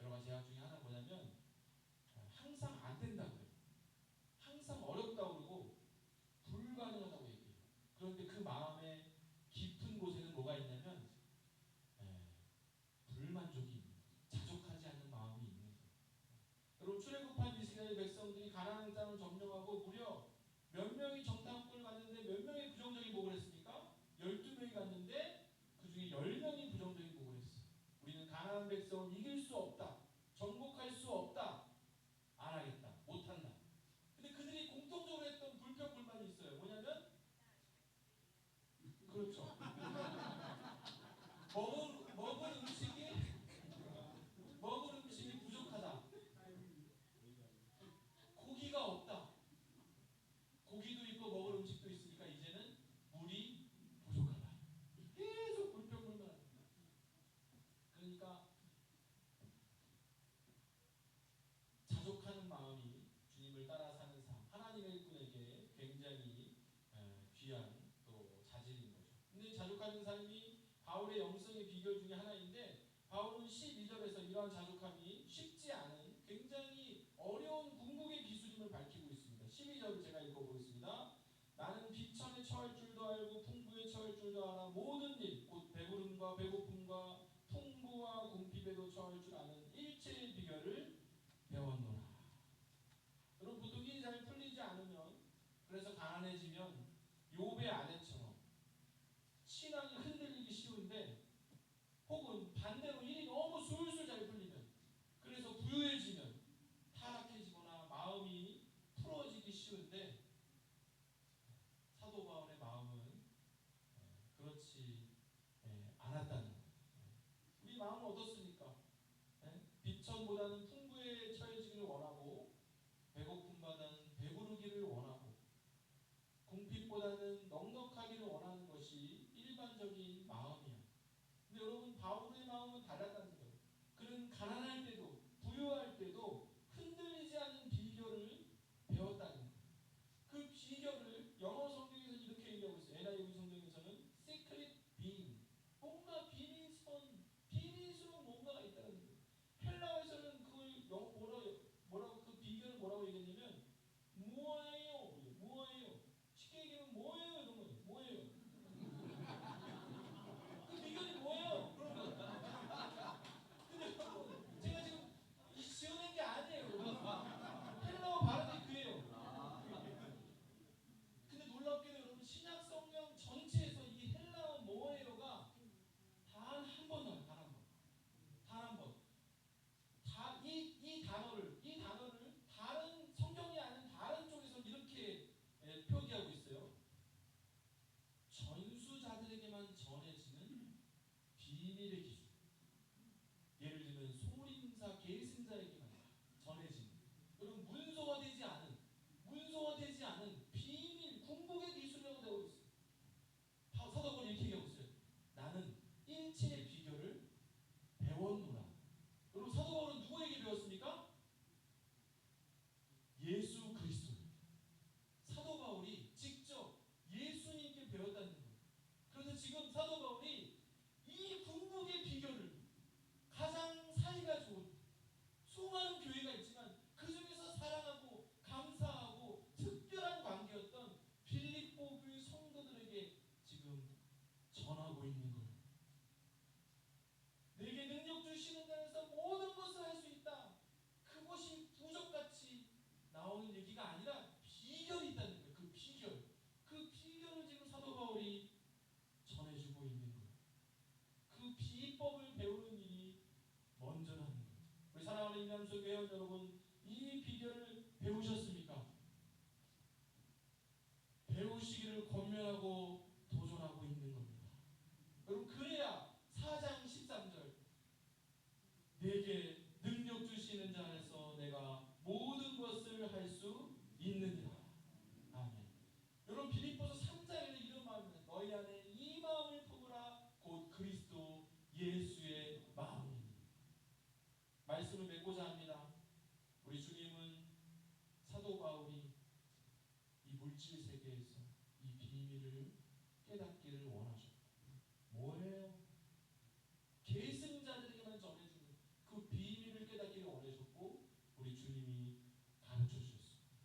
여러 가지 제약 중에 하나는 뭐냐면 항상 안 된다고 그래요. 항상 어렵다고 그러고 불가능하다고 얘기해요. 그런데 그 마음의 깊은 곳에는 뭐가 있냐면 불만족이 있는 거예요. 자족하지 않는 마음이 있는 거예요. 여러분 출애굽한 이스라엘 백성들이 가나안 땅을 점령하고 무려 몇 명이 정탐꾼을 갔는데 몇 명이 부정적인 목을 했습니까? 12명이 갔는데 그 중에 10명이 부정적인 목을 했어요. 우리는 가나안 백성을 이길 수 없다. 정복할 수 없다. 안 하겠다. 못한다. 근데 그들이 공통적으로 했던 불평불만이 있어요. 뭐냐면 그렇죠. 먹을 음식이 부족하다. 고기가 없다. 고기도 있고 먹을 음식도 있으니까 이제는 물이 부족하다. 계속 불평불만합니다. 그러니까 자족하는 마음이 주님을 따라 사는 삶, 하나님의 분에게 굉장히 귀한 또 자질인 거죠. 근데 자족하는 삶이 바울의 영성의 비결 중에 하나인데 바울은 12절에서 이러한 자족함이 쉽지 않은 굉장히 어려운 궁극의 기술임을 밝히고 있습니다. 12절을 제가 읽어보겠습니다. 나는 비천에 처할 줄도 알고 풍부에 처할 줄도 알아 모든 일, 곧 배부름과 배고픔과 풍부와 궁핍에도 처할 줄 아는 일체의 비결을 배웠노라. 여러분 보통 일이 잘 풀리지 않으면 그래서 가난해지면 욥의 아내처럼 신앙이 흔들리기 쉬운데 혹은 반대로 일이 너무 술술 잘 풀리면 그래서 부유해지면 타락해지거나 마음이 풀어지기 쉬운데 사도 바울의 마음은 그렇지 않았다는 거예요. 우리 마음은 어떻습니까? 비천보다는 풍부에 처해지기를 원하고 배고픔보다는 배부르기를 원하고 궁핍보다는 넉넉하기를 원하는 것이 일반적인 마음이야. 근데 여러분 바울의 마음은 달랐다는 거예요. 그는 가난할 때도 부유할 때도 흔들리지 않는 비결을 배웠다는 거예요. 그 비결을 영어 성경에서는 이렇게 얘기하고 있어요. NIV 성경에서는 secret being, 뭔가 비밀스러운 뭔가가 있다는 거예요. 헬라어에서는 그걸 뭐라고 그 비결을 뭐라고 얘기했냐면 뭐예요? 쉽게 얘기하면 뭐예요? 이런 거예요. 뭐예요? 그 비결이 뭐예요? 그러면 근데 여러분 제가 지금 지어낸 게 아니에요. 헬라어 발음이 그예요. 근데 놀랍게도 여러분 신약 성경 전체에서 이 헬라어 뭐예요가 단 한 번 나와요. 단 한 번. 단 한 번. 이 단어를 다른 성경이 아닌 다른 쪽에서 이렇게 표기하고 있어요. 전수자들에게만 전해지는 비밀의 기술. 예를 들면 소림사 계승자에게만 전해지는. 여러분 문서화되지 않은 비밀 궁극의 기술이라고 되어 있어요. 사도 바울이 이렇게 얘기하고 있어요. 나는 일체의 비결을 배웠노라. 여러분 사도 바울은 누구에게 배웠습니까? 예수 그리스도. 사도 바울이 직접 예수님께 배웠다는 거예요. 그래서 지금 사도 바울이 이 궁극의 비결을 가장 사이가 좋은 수많은 교회가 있지만 그 중에서 사랑하고 감사하고 특별한 관계였던 빌립보 교회 성도들에게 지금 전하고 있는 거예요. 내게 능력 주시는 데에서 모든 것을 할 수 있다. 그것이 부적같이 나오는 얘기가 아니라 비결이 있다는 거예요. 그 비결을 지금 사도 바울이 전해주고 있는 거예요. 그 비법을 배우는 일이 이남성 회원 여러분, 이 비결을 배우셨습니까? 배우시기를 권면하고 도전하고 있는 겁니다. 여러분, 그래야 4장 13절 내게 능력 주시는 자 안에서 내가 모든 것을 할 수 있느니라. 아멘. 여러분, 빌립보서 3장에는 이런 마음입니다. 너희 안에 이 마음을 품으라. 곧 그리스도 예수의 마음이니. 말씀을 맺고자 합니다. 우리 주님은 사도 바울이 이 물질 세계에서 이 비밀을 깨닫기를 원하셨고, 뭐예요? 계승자들에게만 전해주는 그 비밀을 깨닫기를 원하셨고, 우리 주님이 가르쳐 주셨습니다.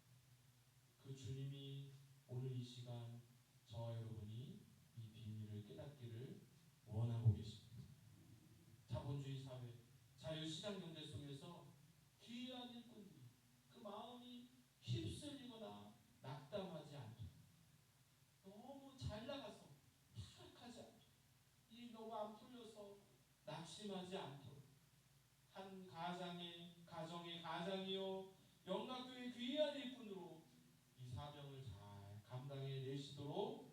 그 주님이 오늘 이 시간 저와 여러분이 이 비밀을 깨닫기를 원하고 계십니다. 자본주의 사회, 자유시장 경제 속에서 귀한 일꾼들이 그 마음이 휩쓸리거나 낙담하지 않도록, 너무 잘 나가서 타락하지 않도록, 일 너무 안 풀려서 낙심하지 않도록, 한 가정의 가장이요 영락교회 귀한 일꾼으로 이 사명을 잘 감당해 내시도록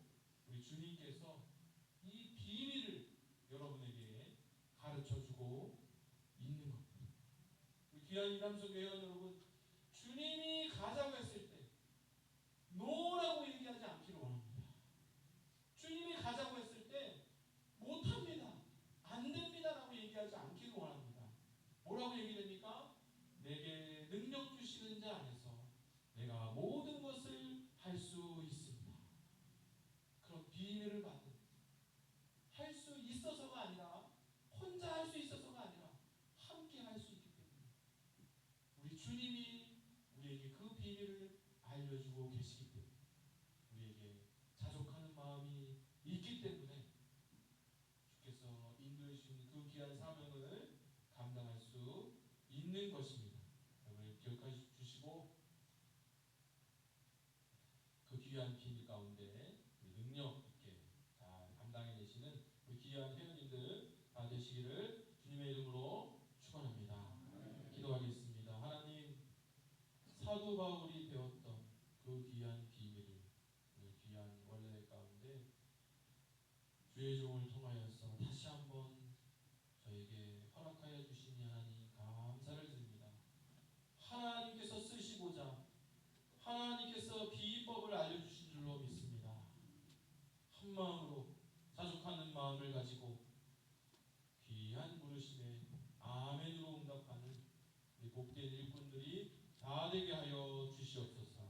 우리 주님께서 이 비밀을 여러분에게 가르쳐주고 있는 겁니다. 우리 귀한 이남성 회원 여러분, 주님이 가자고 했을 때 노라고 얘기하지 않기를 원합니다. 주님이 가자고 했을 때 못합니다, 안 됩니다라고 얘기하지 않기를 원합니다. 뭐라고 얘기됩니까? 내게 능력 주시는 자 안에서 내가 모든 것을 할 수 있습니다. 그런 비밀을 받은, 할 수 있어서가 아니라, 혼자 할 수 있어서가 아니라 함께 할 수 있기 때문에 우리 주님이 우리에게 그 비밀을 알려주고 계시기 때문에, 우리에게 자족하는 마음이 있기 때문에 주께서 인도해 주신 그 귀한 사명을 감당할 수 있는 것입니다. 여러분 기억해 주시고, 그 귀한 비밀 가운데 우리 능력 있게 잘 감당해내시는 우리 귀한 회원님들 다 되시기를 주님의 이름으로 축원합니다. 기도하겠습니다. 하나님, 사도 바울이 배웠던 그 귀한 비밀을 오늘 귀한 원래 가운데 주의 종을 통하여서 다시 한번 저에게 허락하여 주시니 하나님 감사를 드립니다. 하나님께서 쓰시고자 하나님께서 비법을 알려주신 줄로 믿습니다. 한 마음으로 자족하는 마음을 가지고 귀한 부르심에 아멘으로 응답하는 우리 복된 일꾼들이 다 되게 하여 주시옵소서.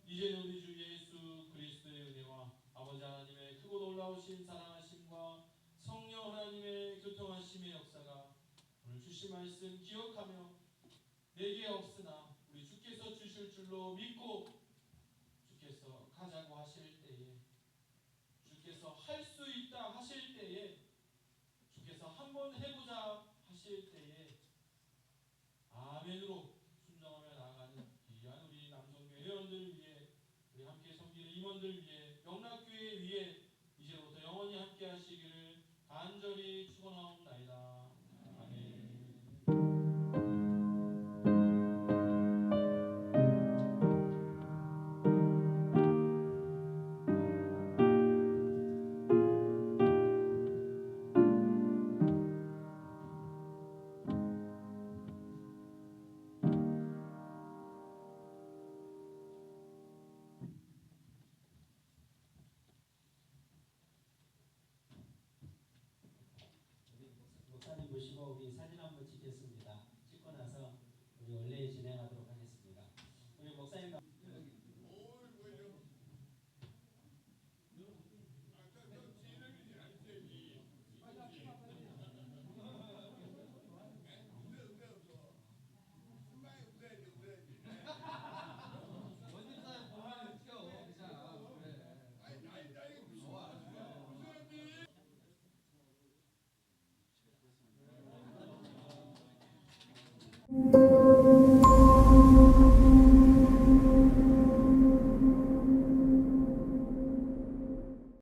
이제 우리 주 예수 그리스도의 은혜와 아버지 하나님의 크고 놀라우신 사랑하심과 성령 하나님의 교통하심의 역사가 오늘 주신 말씀 기억하며 내게 없으나 우리 주께서 주실 줄로 믿고, 주께서 가자고 하실 때에, 주께서 할 수 있다 하실 때에, 주께서 한번 해보자 하실 때에 아멘으로 순종하며 나아가는 귀한 우리 남성교회 회원들 위해, 우리 함께 섬기는 임원들 위해, 영락교회 위해 이제부터 영원히 함께 하시기를 간절히 축원하옵나이다. 아멘. 목사님 모시고 우리 사진 한번 찍겠습니다. 찍고 나서 우리 원래 진행하도록 하겠습니다. 우리 목사님